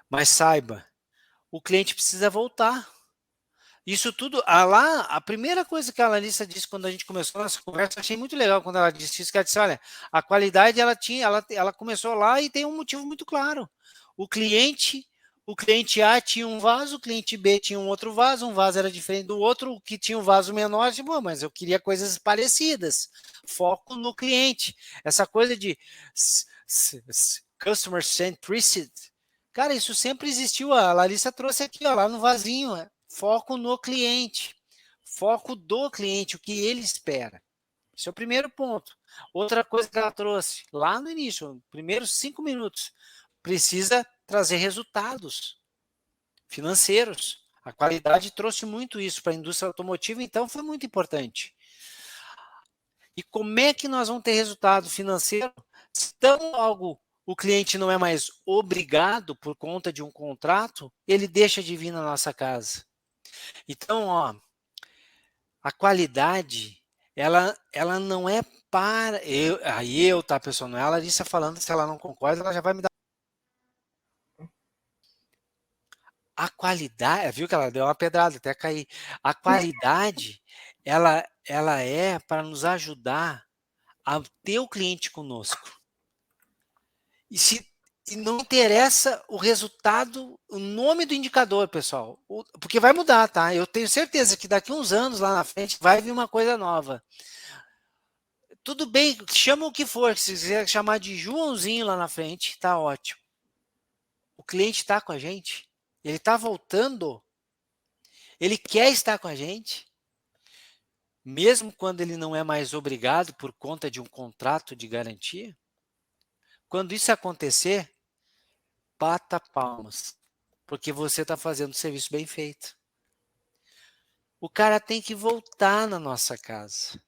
Mas saiba, o cliente precisa voltar. Isso tudo, lá, a primeira coisa que a Larissa disse quando a gente começou a nossa conversa, eu achei muito legal quando ela disse isso, que ela disse, olha, a qualidade ela começou lá e tem um motivo muito claro. O cliente, o cliente A tinha um vaso, o cliente B tinha um outro vaso, um vaso era diferente do outro, o que tinha um vaso menor, tipo, mas eu queria coisas parecidas. Foco no cliente. Essa coisa de customer centricity, cara, isso sempre existiu. A Larissa trouxe aqui, ó, lá no vasinho. Foco no cliente. Foco do cliente, o que ele espera. Esse é o primeiro ponto. Outra coisa que ela trouxe lá no início, primeiros 5 minutos, precisa trazer resultados financeiros. A qualidade trouxe muito isso para a indústria automotiva, então foi muito importante. E como é que nós vamos ter resultado financeiro se tão algo o cliente não é mais obrigado por conta de um contrato, ele deixa de vir na nossa casa. Então, ó, a qualidade, ela não é para tá, pessoal, não é a Larissa falando, se ela não concorda, ela já vai me dar a qualidade, viu que ela deu uma pedrada até cair. A qualidade, ela é para nos ajudar a ter o cliente conosco. E se e não interessa o resultado, o nome do indicador, pessoal, porque vai mudar, tá? Eu tenho certeza que daqui uns anos lá na frente vai vir uma coisa nova. Tudo bem, chama o que for, se quiser chamar de Joãozinho lá na frente, tá ótimo. O cliente está com a gente, ele está voltando, ele quer estar com a gente, mesmo quando ele não é mais obrigado por conta de um contrato de garantia. Quando isso acontecer, bata palmas, porque você está fazendo o serviço bem feito. O cara tem que voltar na nossa casa.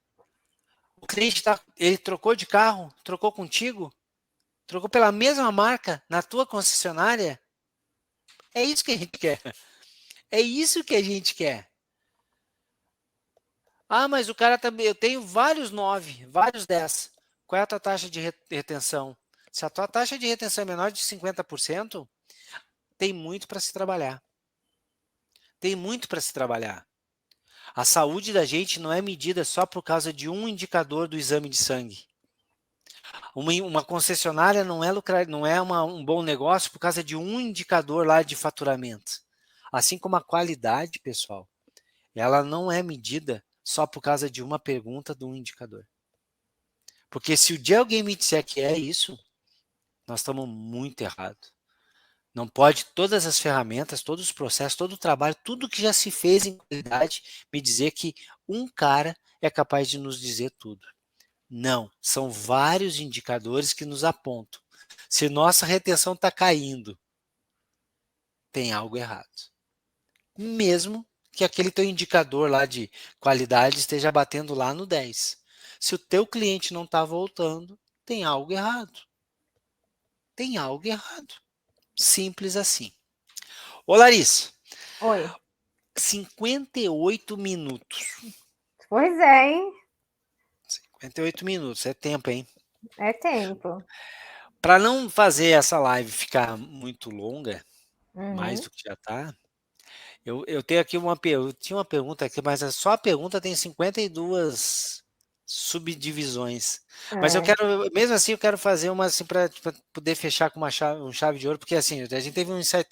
O cliente ele trocou de carro, trocou contigo, trocou pela mesma marca na tua concessionária. É isso que a gente quer. É isso que a gente quer. Ah, mas o cara também. Eu tenho vários 9, vários 10. Qual é a tua taxa de retenção? Se a tua taxa de retenção é menor de 50%, tem muito para se trabalhar. Tem muito para se trabalhar. A saúde da gente não é medida só por causa de um indicador do exame de sangue. Uma concessionária não é um bom negócio por causa de um indicador lá de faturamento. Assim como a qualidade, pessoal, ela não é medida só por causa de uma pergunta de um indicador. Porque se o dia alguém me disser que é isso, nós estamos muito errados. Não pode todas as ferramentas, todos os processos, todo o trabalho, tudo que já se fez em qualidade, me dizer que um cara é capaz de nos dizer tudo. Não, são vários indicadores que nos apontam. Se nossa retenção está caindo, tem algo errado. Mesmo que aquele teu indicador lá de qualidade esteja batendo lá no 10. Se o teu cliente não está voltando, tem algo errado. Tem algo errado. Simples assim. Ô Larissa, Oi. 58 minutos. Pois é, hein? 58 minutos, é tempo, hein? É tempo. Para não fazer essa live ficar muito longa, mais Uhum. do que já está, eu tenho aqui eu tinha uma pergunta aqui, mas só a pergunta tem 52 subdivisões. Mas eu É. quero, mesmo assim, eu quero fazer uma assim para poder fechar com um chave de ouro, porque assim, a gente teve um insight,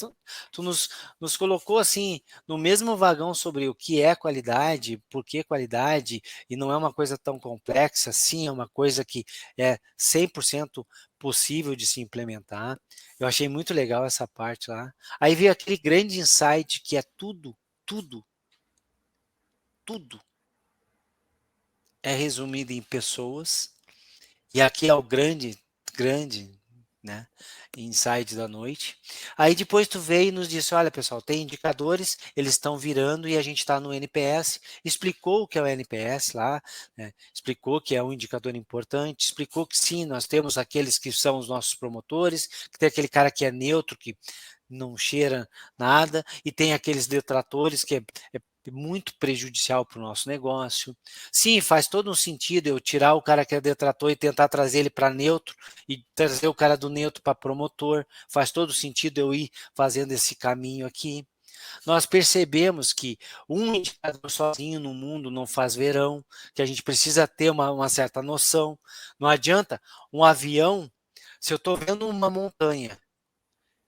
tu nos colocou assim no mesmo vagão sobre o que é qualidade, por que qualidade, e não é uma coisa tão complexa, sim, é uma coisa que é 100% possível de se implementar. Eu achei muito legal essa parte lá. Aí veio aquele grande insight que é tudo, tudo, tudo é resumido em pessoas. E aqui é o grande, grande. né? Insight da noite. Aí depois tu veio e nos disse, olha pessoal, tem indicadores, eles estão virando e a gente está no NPS, explicou o que é o NPS lá, né? Explicou que é um indicador importante, explicou que sim, nós temos aqueles que são os nossos promotores, que tem aquele cara que é neutro, que não cheira nada, e tem aqueles detratores que é muito prejudicial para o nosso negócio. Sim, faz todo um sentido eu tirar o cara que é detrator e tentar trazer ele para neutro e trazer o cara do neutro para promotor. Faz todo sentido eu ir fazendo esse caminho aqui. Nós percebemos que um indicador sozinho no mundo não faz verão, que a gente precisa ter uma certa noção. Não adianta um avião, se eu estou vendo uma montanha,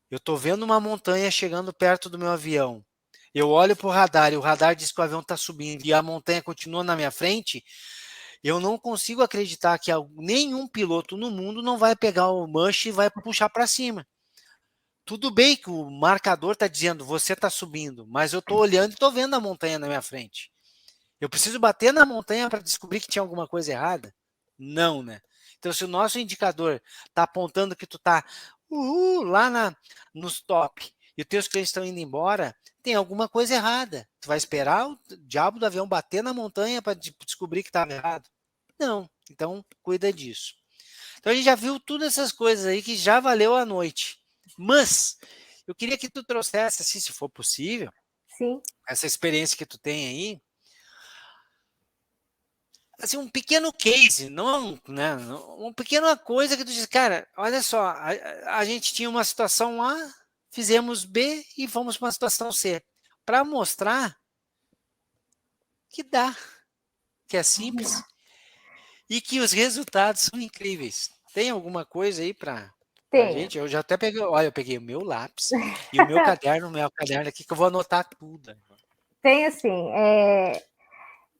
eu estou vendo uma montanha chegando perto do meu avião. Eu olho para o radar e o radar diz que o avião está subindo e a montanha continua na minha frente. Eu não consigo acreditar que nenhum piloto no mundo não vai pegar o manche e vai puxar para cima. Tudo bem que o marcador está dizendo você está subindo, mas eu estou olhando e estou vendo a montanha na minha frente. Eu preciso bater na montanha para descobrir que tinha alguma coisa errada? Não, né? Então, se o nosso indicador está apontando que tu está lá nos top e os teus clientes estão indo embora, tem alguma coisa errada. Tu vai esperar o diabo do avião bater na montanha para descobrir que estava errado? Não. Então, cuida disso. Então, a gente já viu todas essas coisas aí que já valeu a noite. Mas, eu queria que tu trouxesse, assim, se for possível, Sim. essa experiência que tu tem aí, assim, um pequeno case, não, né, uma pequena coisa que tu diz, cara, olha só, a gente tinha uma situação A, fizemos B e fomos para uma situação C, para mostrar que dá, que é simples e que os resultados são incríveis. Tem alguma coisa aí para a Tenho. gente? Eu já até peguei, olha, eu peguei o meu lápis e o meu caderno aqui que eu vou anotar tudo. Tenho sim.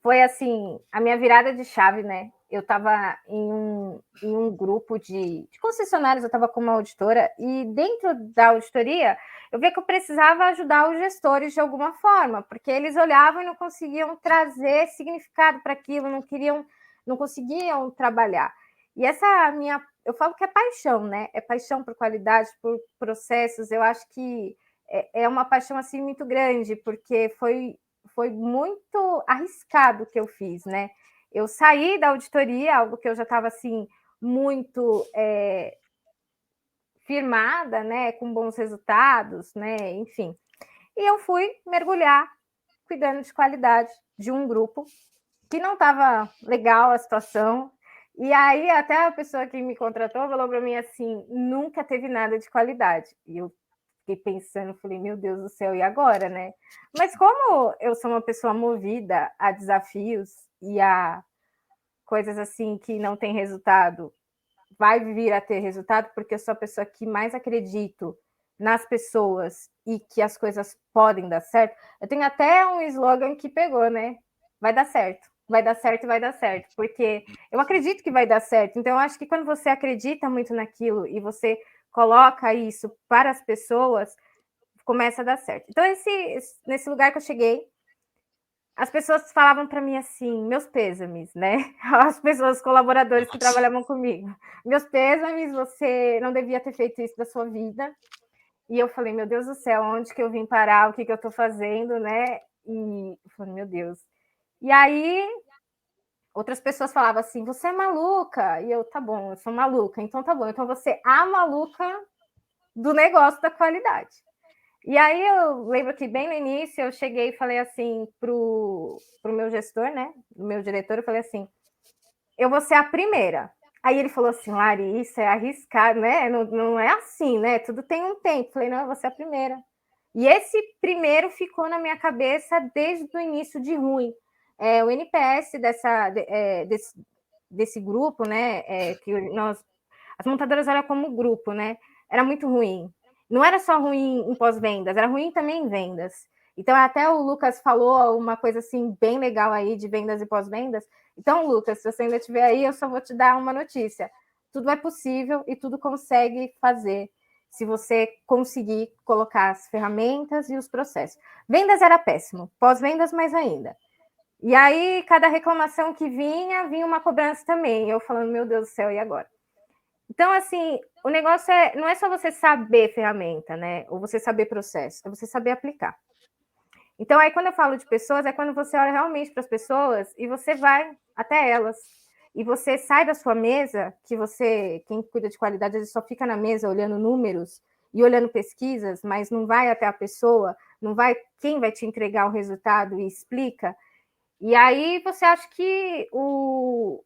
Foi assim, a minha virada de chave, né? Eu estava em um grupo de concessionários, eu estava com uma auditora, e dentro da auditoria eu vi que eu precisava ajudar os gestores de alguma forma, porque eles olhavam e não conseguiam trazer significado para aquilo, não conseguiam trabalhar. E essa minha, eu falo que é paixão, né? É paixão por qualidade, por processos. Eu acho que é uma paixão assim muito grande, porque foi muito arriscado o que eu fiz, né? Eu saí da auditoria, algo que eu já estava assim muito firmada, né, com bons resultados, né, enfim. E eu fui mergulhar cuidando de qualidade de um grupo que não estava legal a situação. E aí até a pessoa que me contratou falou para mim assim, nunca teve nada de qualidade. E eu fiquei pensando, falei, meu Deus do céu, e agora, né? Mas como eu sou uma pessoa movida a desafios e a coisas assim que não tem resultado, vai vir a ter resultado, porque eu sou a pessoa que mais acredito nas pessoas e que as coisas podem dar certo. Eu tenho até um slogan que pegou, né? Vai dar certo. Vai dar certo e vai dar certo, porque eu acredito que vai dar certo. Então, eu acho que quando você acredita muito naquilo e você coloca isso para as pessoas, começa a dar certo. Então, nesse lugar que eu cheguei, as pessoas falavam para mim assim, meus pêsames, né? As pessoas, colaboradores que Nossa. trabalhavam comigo. Meus pêsames, você não devia ter feito isso da sua vida. E eu falei, meu Deus do céu, onde que eu vim parar? O que eu estou fazendo, né? E eu falei, meu Deus. E aí, outras pessoas falavam assim, você é maluca. E eu, tá bom, eu sou maluca. Então tá bom, então você é a maluca do negócio da qualidade. E aí eu lembro que bem no início eu cheguei e falei assim pro meu gestor, né? O meu diretor, eu falei assim, eu vou ser a primeira. Aí ele falou assim, Lari, isso é arriscado, né? Não é assim, né? Tudo tem um tempo. Eu falei, não, eu vou ser a primeira. E esse primeiro ficou na minha cabeça desde o início de ruim. O NPS desse grupo, né? As montadoras olham como grupo, né? Era muito ruim. Não era só ruim em pós-vendas, era ruim também em vendas. Então, até o Lucas falou uma coisa assim bem legal aí de vendas e pós-vendas. Então, Lucas, se você ainda estiver aí, eu só vou te dar uma notícia. Tudo é possível e tudo consegue fazer se você conseguir colocar as ferramentas e os processos. Vendas era péssimo, pós-vendas mais ainda. E aí, cada reclamação que vinha uma cobrança também. Eu falando, meu Deus do céu, e agora? Então, assim, o negócio não é só você saber ferramenta, né? Ou você saber processo, é você saber aplicar. Então, aí quando eu falo de pessoas, é quando você olha realmente para as pessoas e você vai até elas. E você sai da sua mesa, que você, quem cuida de qualidade, às vezes só fica na mesa olhando números e olhando pesquisas, mas não vai até a pessoa, não vai quem vai te entregar o resultado e explica. E aí você acha que um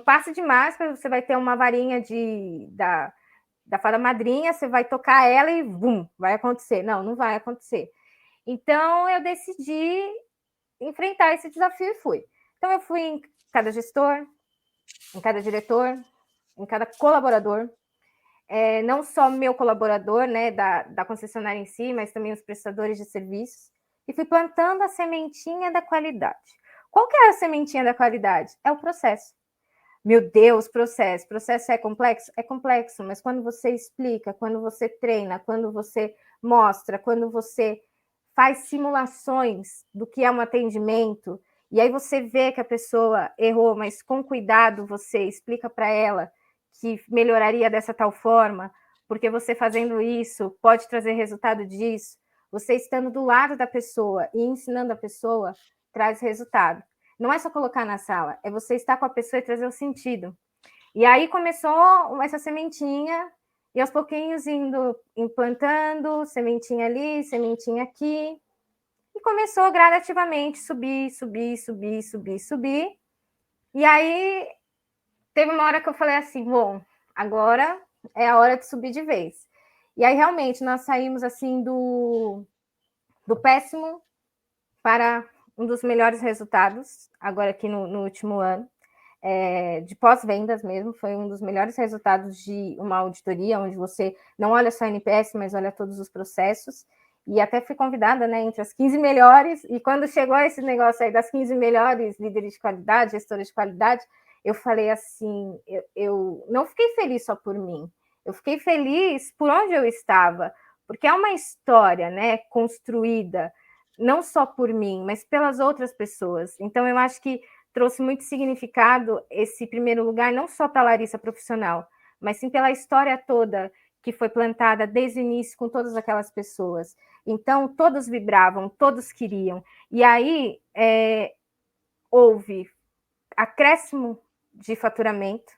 passe de máscara, você vai ter uma varinha da fada madrinha, você vai tocar ela e bum, vai acontecer. Não, não vai acontecer. Então eu decidi enfrentar esse desafio e fui. Então eu fui em cada gestor, em cada diretor, em cada colaborador, não só meu colaborador, né, da concessionária em si, mas também os prestadores de serviços, e fui plantando a sementinha da qualidade. Qual que é a sementinha da qualidade? É o processo. Meu Deus, processo. Processo é complexo? É complexo, mas quando você explica, quando você treina, quando você mostra, quando você faz simulações do que é um atendimento, e aí você vê que a pessoa errou, mas com cuidado você explica para ela que melhoraria dessa tal forma, porque você fazendo isso pode trazer resultado disso. Você estando do lado da pessoa e ensinando a pessoa traz resultado. Não é só colocar na sala, é você estar com a pessoa e trazer o sentido. E aí começou essa sementinha, e aos pouquinhos indo implantando, sementinha ali, sementinha aqui, e começou gradativamente subir, subir, subir, subir, subir. E aí teve uma hora que eu falei assim, bom, agora é a hora de subir de vez. E aí realmente nós saímos assim do péssimo para um dos melhores resultados, agora aqui no último ano. De pós-vendas mesmo, foi um dos melhores resultados de uma auditoria, onde você não olha só NPS, mas olha todos os processos, e até fui convidada, né, entre as 15 melhores, e quando chegou esse negócio aí das 15 melhores líderes de qualidade, gestoras de qualidade, eu falei assim, eu não fiquei feliz só por mim, eu fiquei feliz por onde eu estava, porque é uma história, né, construída, não só por mim, mas pelas outras pessoas. Então, eu acho que trouxe muito significado esse primeiro lugar, não só para a Larissa profissional, mas sim pela história toda que foi plantada desde o início com todas aquelas pessoas. Então, todos vibravam, todos queriam. E aí, houve acréscimo de faturamento.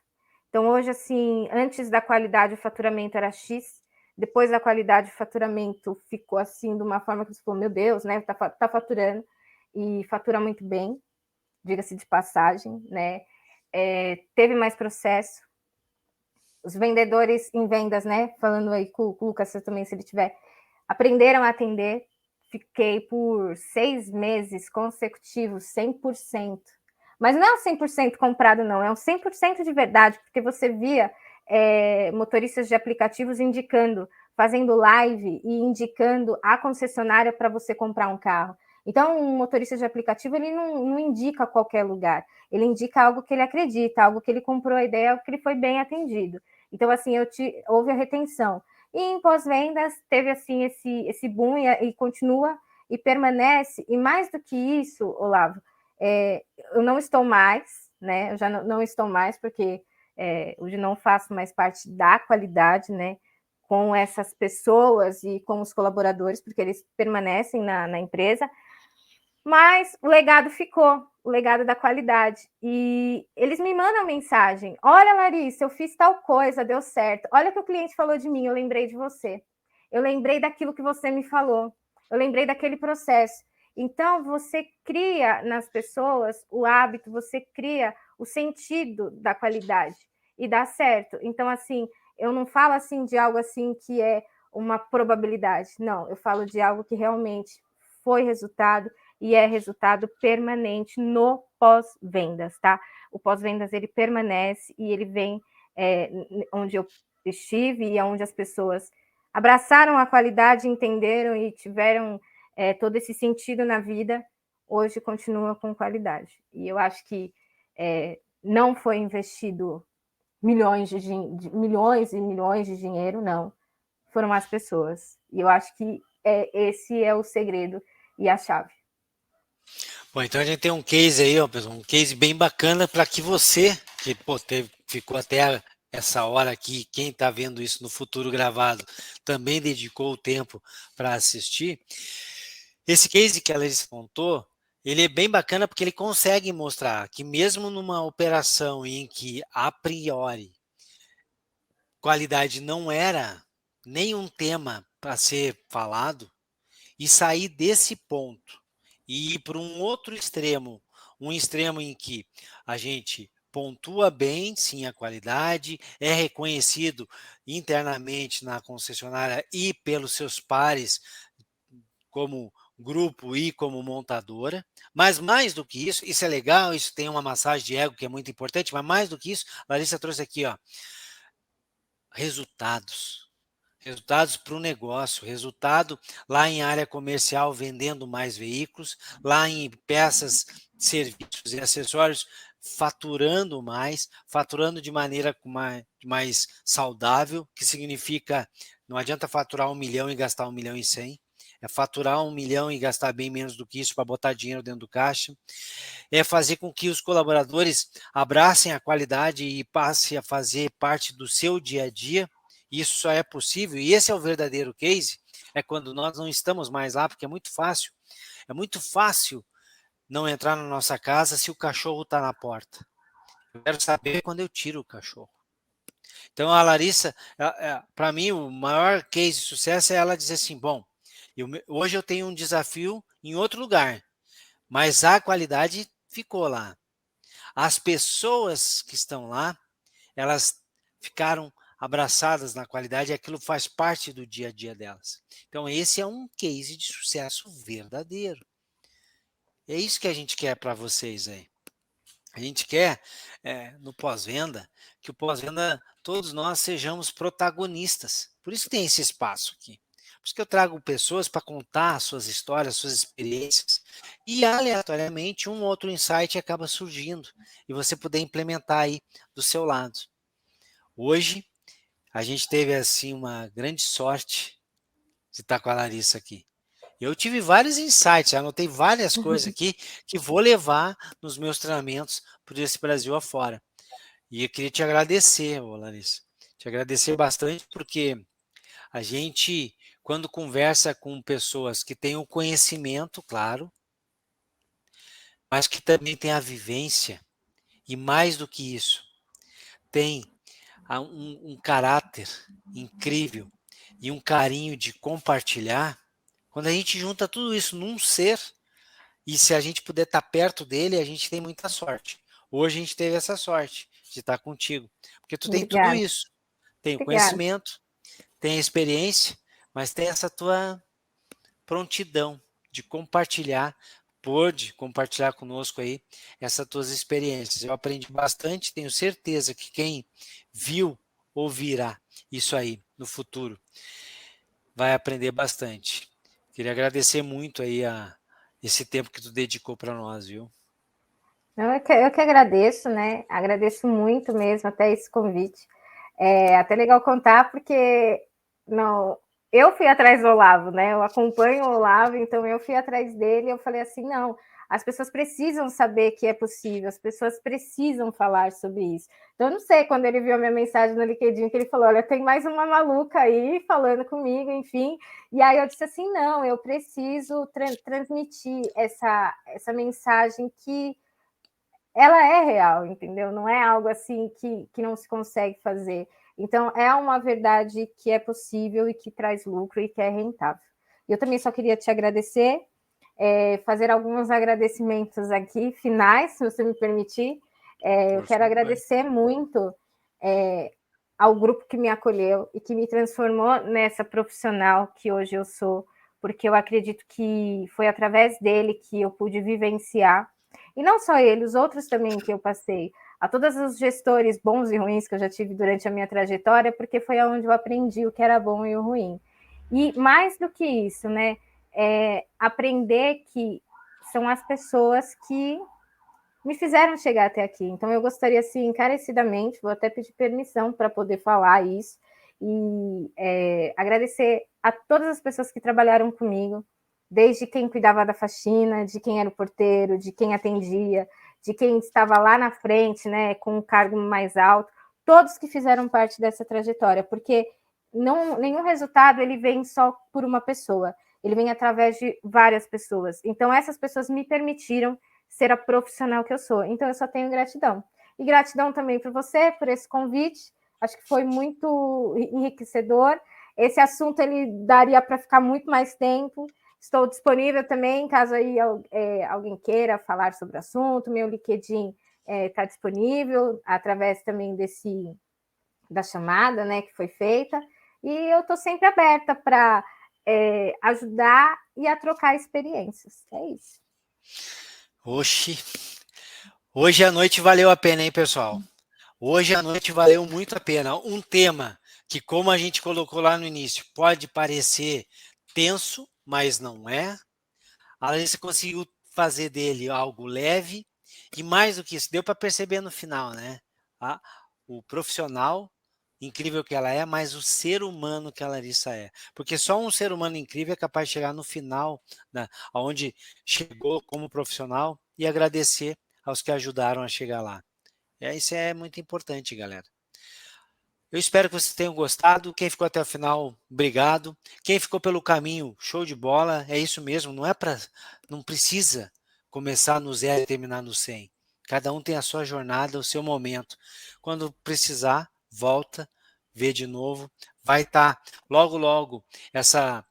Então, hoje, assim, antes da qualidade, o faturamento era X, depois da qualidade, o faturamento ficou assim, de uma forma que você falou, meu Deus, né, tá faturando, e fatura muito bem, diga-se de passagem, né? Teve mais processo. Os vendedores em vendas, né? Falando aí com o Lucas também, se ele tiver, aprenderam a atender. Fiquei por 6 meses consecutivos, 100%. Mas não é um 100% comprado, não. É um 100% de verdade, porque você via motoristas de aplicativos indicando, fazendo live e indicando a concessionária para você comprar um carro. Então, um motorista de aplicativo, ele não indica qualquer lugar. Ele indica algo que ele acredita, algo que ele comprou a ideia, algo que ele foi bem atendido. Então, assim, houve a retenção. E em pós-vendas, teve, assim, esse boom e continua e permanece. E mais do que isso, Olavo, eu não estou mais, né? Eu já não estou mais, porque hoje não faço mais parte da qualidade, né? Com essas pessoas e com os colaboradores, porque eles permanecem na empresa, mas o legado ficou, o legado da qualidade. E eles me mandam mensagem: olha, Larissa, eu fiz tal coisa, deu certo. Olha o que o cliente falou de mim, eu lembrei de você. Eu lembrei daquilo que você me falou. Eu lembrei daquele processo. Então, você cria nas pessoas o hábito, você cria o sentido da qualidade e dá certo. Então, assim, eu não falo assim de algo assim que é uma probabilidade. Não, eu falo de algo que realmente foi resultado e é resultado permanente no pós-vendas, tá? O pós-vendas, ele permanece e ele vem onde eu estive e onde as pessoas abraçaram a qualidade, entenderam e tiveram todo esse sentido na vida, hoje continua com qualidade. E eu acho que não foi investido milhões milhões e milhões de dinheiro, não. Foram as pessoas. E eu acho que esse é o segredo e a chave. Bom, então a gente tem um case aí, ó, pessoal, um case bem bacana para que você, que pô, ficou até essa hora aqui, quem está vendo isso no futuro gravado, também dedicou o tempo para assistir. Esse case que a Larissa contou, ele é bem bacana porque ele consegue mostrar que mesmo numa operação em que, a priori, qualidade não era nenhum tema para ser falado, e sair desse ponto e ir para um outro extremo, um extremo em que a gente pontua bem, sim, a qualidade, é reconhecido internamente na concessionária e pelos seus pares como grupo e como montadora, mas mais do que isso é legal, isso tem uma massagem de ego que é muito importante, mas mais do que isso, a Larissa trouxe aqui, ó, resultados. Resultados para o negócio, resultado lá em área comercial vendendo mais veículos, lá em peças, serviços e acessórios faturando de maneira mais saudável, que significa não adianta faturar 1 milhão e gastar 1,1 milhão, é faturar 1 milhão e gastar bem menos do que isso para botar dinheiro dentro do caixa, é fazer com que os colaboradores abracem a qualidade e passem a fazer parte do seu dia a dia. Isso só é possível, e esse é o verdadeiro case, é quando nós não estamos mais lá, porque é muito fácil não entrar na nossa casa se o cachorro está na porta. Eu quero saber quando eu tiro o cachorro. Então a Larissa, para mim, o maior case de sucesso é ela dizer assim, bom, hoje eu tenho um desafio em outro lugar, mas a qualidade ficou lá. As pessoas que estão lá, elas ficaram abraçadas na qualidade e aquilo faz parte do dia a dia delas. Então, esse é um case de sucesso verdadeiro. É isso que a gente quer para vocês aí. A gente quer, no pós-venda, que o pós-venda, todos nós sejamos protagonistas. Por isso que tem esse espaço aqui. Por isso que eu trago pessoas para contar suas histórias, suas experiências. E, aleatoriamente, um outro insight acaba surgindo. E você poder implementar aí do seu lado. Hoje, a gente teve assim uma grande sorte de estar com a Larissa aqui. Eu tive vários insights, anotei várias coisas aqui que vou levar nos meus treinamentos por esse Brasil afora. E eu queria te agradecer, Larissa. Te agradecer bastante porque a gente, quando conversa com pessoas que têm o conhecimento, claro, mas que também têm a vivência, e mais do que isso, tem um caráter incrível e um carinho de compartilhar, quando a gente junta tudo isso num ser, e se a gente puder estar perto dele, a gente tem muita sorte. Hoje a gente teve essa sorte de estar contigo, porque tu tem tudo Obrigada, isso, tem o obrigada. conhecimento, tem a experiência, mas tem essa tua prontidão de compartilhar, pôde compartilhar conosco aí essas tuas experiências. Eu aprendi bastante, tenho certeza que quem viu ouvirá isso aí no futuro vai aprender bastante. Queria agradecer muito aí esse tempo que tu dedicou para nós, viu? Eu que agradeço, né? Agradeço muito mesmo até esse convite. É até legal contar, porque não, eu fui atrás do Olavo, né? Eu acompanho o Olavo, então eu fui atrás dele e eu falei assim, não, as pessoas precisam saber que é possível, as pessoas precisam falar sobre isso. Então, eu não sei, quando ele viu a minha mensagem no LinkedIn, que ele falou, olha, tem mais uma maluca aí falando comigo, enfim. E aí eu disse assim, não, eu preciso transmitir essa mensagem que ela é real, entendeu? Não é algo assim que não se consegue fazer. Então, é uma verdade que é possível e que traz lucro e que é rentável. Eu também só queria te agradecer, fazer alguns agradecimentos aqui, finais, se você me permitir. Eu quero agradecer muito ao grupo que me acolheu e que me transformou nessa profissional que hoje eu sou, porque eu acredito que foi através dele que eu pude vivenciar, e não só ele, os outros também que eu passei, a todos os gestores bons e ruins que eu já tive durante a minha trajetória, porque foi onde eu aprendi o que era bom e o ruim. E mais do que isso, né, aprender que são as pessoas que me fizeram chegar até aqui. Então, eu gostaria, assim, encarecidamente, vou até pedir permissão para poder falar isso, e agradecer a todas as pessoas que trabalharam comigo, desde quem cuidava da faxina, de quem era o porteiro, de quem atendia, de quem estava lá na frente, né, com um cargo mais alto, todos que fizeram parte dessa trajetória, porque nenhum resultado ele vem só por uma pessoa, ele vem através de várias pessoas. Então, essas pessoas me permitiram ser a profissional que eu sou. Então, eu só tenho gratidão. E gratidão também por você, por esse convite. Acho que foi muito enriquecedor. Esse assunto ele daria para ficar muito mais tempo. Estou disponível também, caso aí alguém queira falar sobre o assunto. Meu LinkedIn está disponível através também da chamada, né, que foi feita. E eu estou sempre aberta para ajudar e a trocar experiências. É isso. Oxi, hoje a noite valeu a pena, hein, pessoal? Hoje a noite valeu muito a pena. Um tema que, como a gente colocou lá no início, pode parecer tenso, mas não é. A Larissa conseguiu fazer dele algo leve e mais do que isso, deu para perceber no final, né? O profissional incrível que ela é, mas o ser humano que a Larissa é. Porque só um ser humano incrível é capaz de chegar no final, né, onde chegou como profissional e agradecer aos que ajudaram a chegar lá. Isso é muito importante, galera. Eu espero que vocês tenham gostado. Quem ficou até o final, obrigado. Quem ficou pelo caminho, show de bola. É isso mesmo, não precisa começar no 0 e terminar no 100. Cada um tem a sua jornada, o seu momento. Quando precisar, volta, vê de novo. Vai estar logo, logo, essa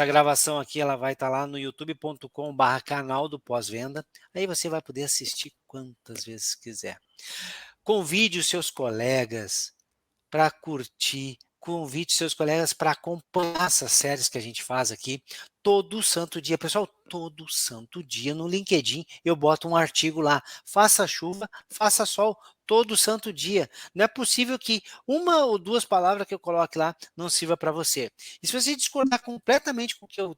gravação aqui, ela vai estar lá no youtube.com/canal do Pós-Venda. Aí você vai poder assistir quantas vezes quiser. Convide os seus colegas para curtir, convide seus colegas para acompanhar essas séries que a gente faz aqui todo santo dia. Pessoal, todo santo dia no LinkedIn eu boto um artigo lá. Faça chuva, faça sol, todo santo dia. Não é possível que uma ou duas palavras que eu coloque lá não sirva para você. E se você discordar completamente com o que eu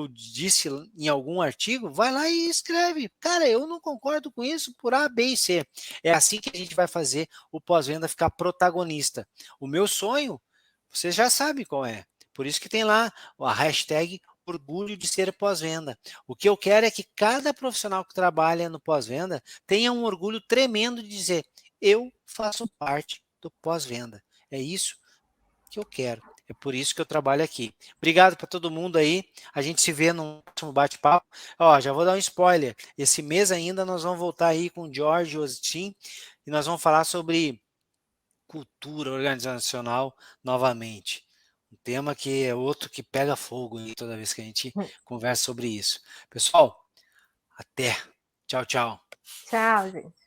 disse em algum artigo, vai lá e escreve. Cara, eu não concordo com isso por A, B e C. É assim que a gente vai fazer o pós-venda ficar protagonista. O meu sonho, você já sabe qual é. Por isso que tem lá a hashtag orgulho de ser pós-venda. O que eu quero é que cada profissional que trabalha no pós-venda tenha um orgulho tremendo de dizer: eu faço parte do pós-venda. É isso que eu quero. É por isso que eu trabalho aqui. Obrigado para todo mundo aí. A gente se vê no próximo bate-papo. Ó, já vou dar um spoiler. Esse mês ainda nós vamos voltar aí com o George Ostin e nós vamos falar sobre cultura organizacional novamente. Um tema que é outro que pega fogo aí toda vez que a gente conversa sobre isso. Pessoal, até. Tchau, tchau. Tchau, gente.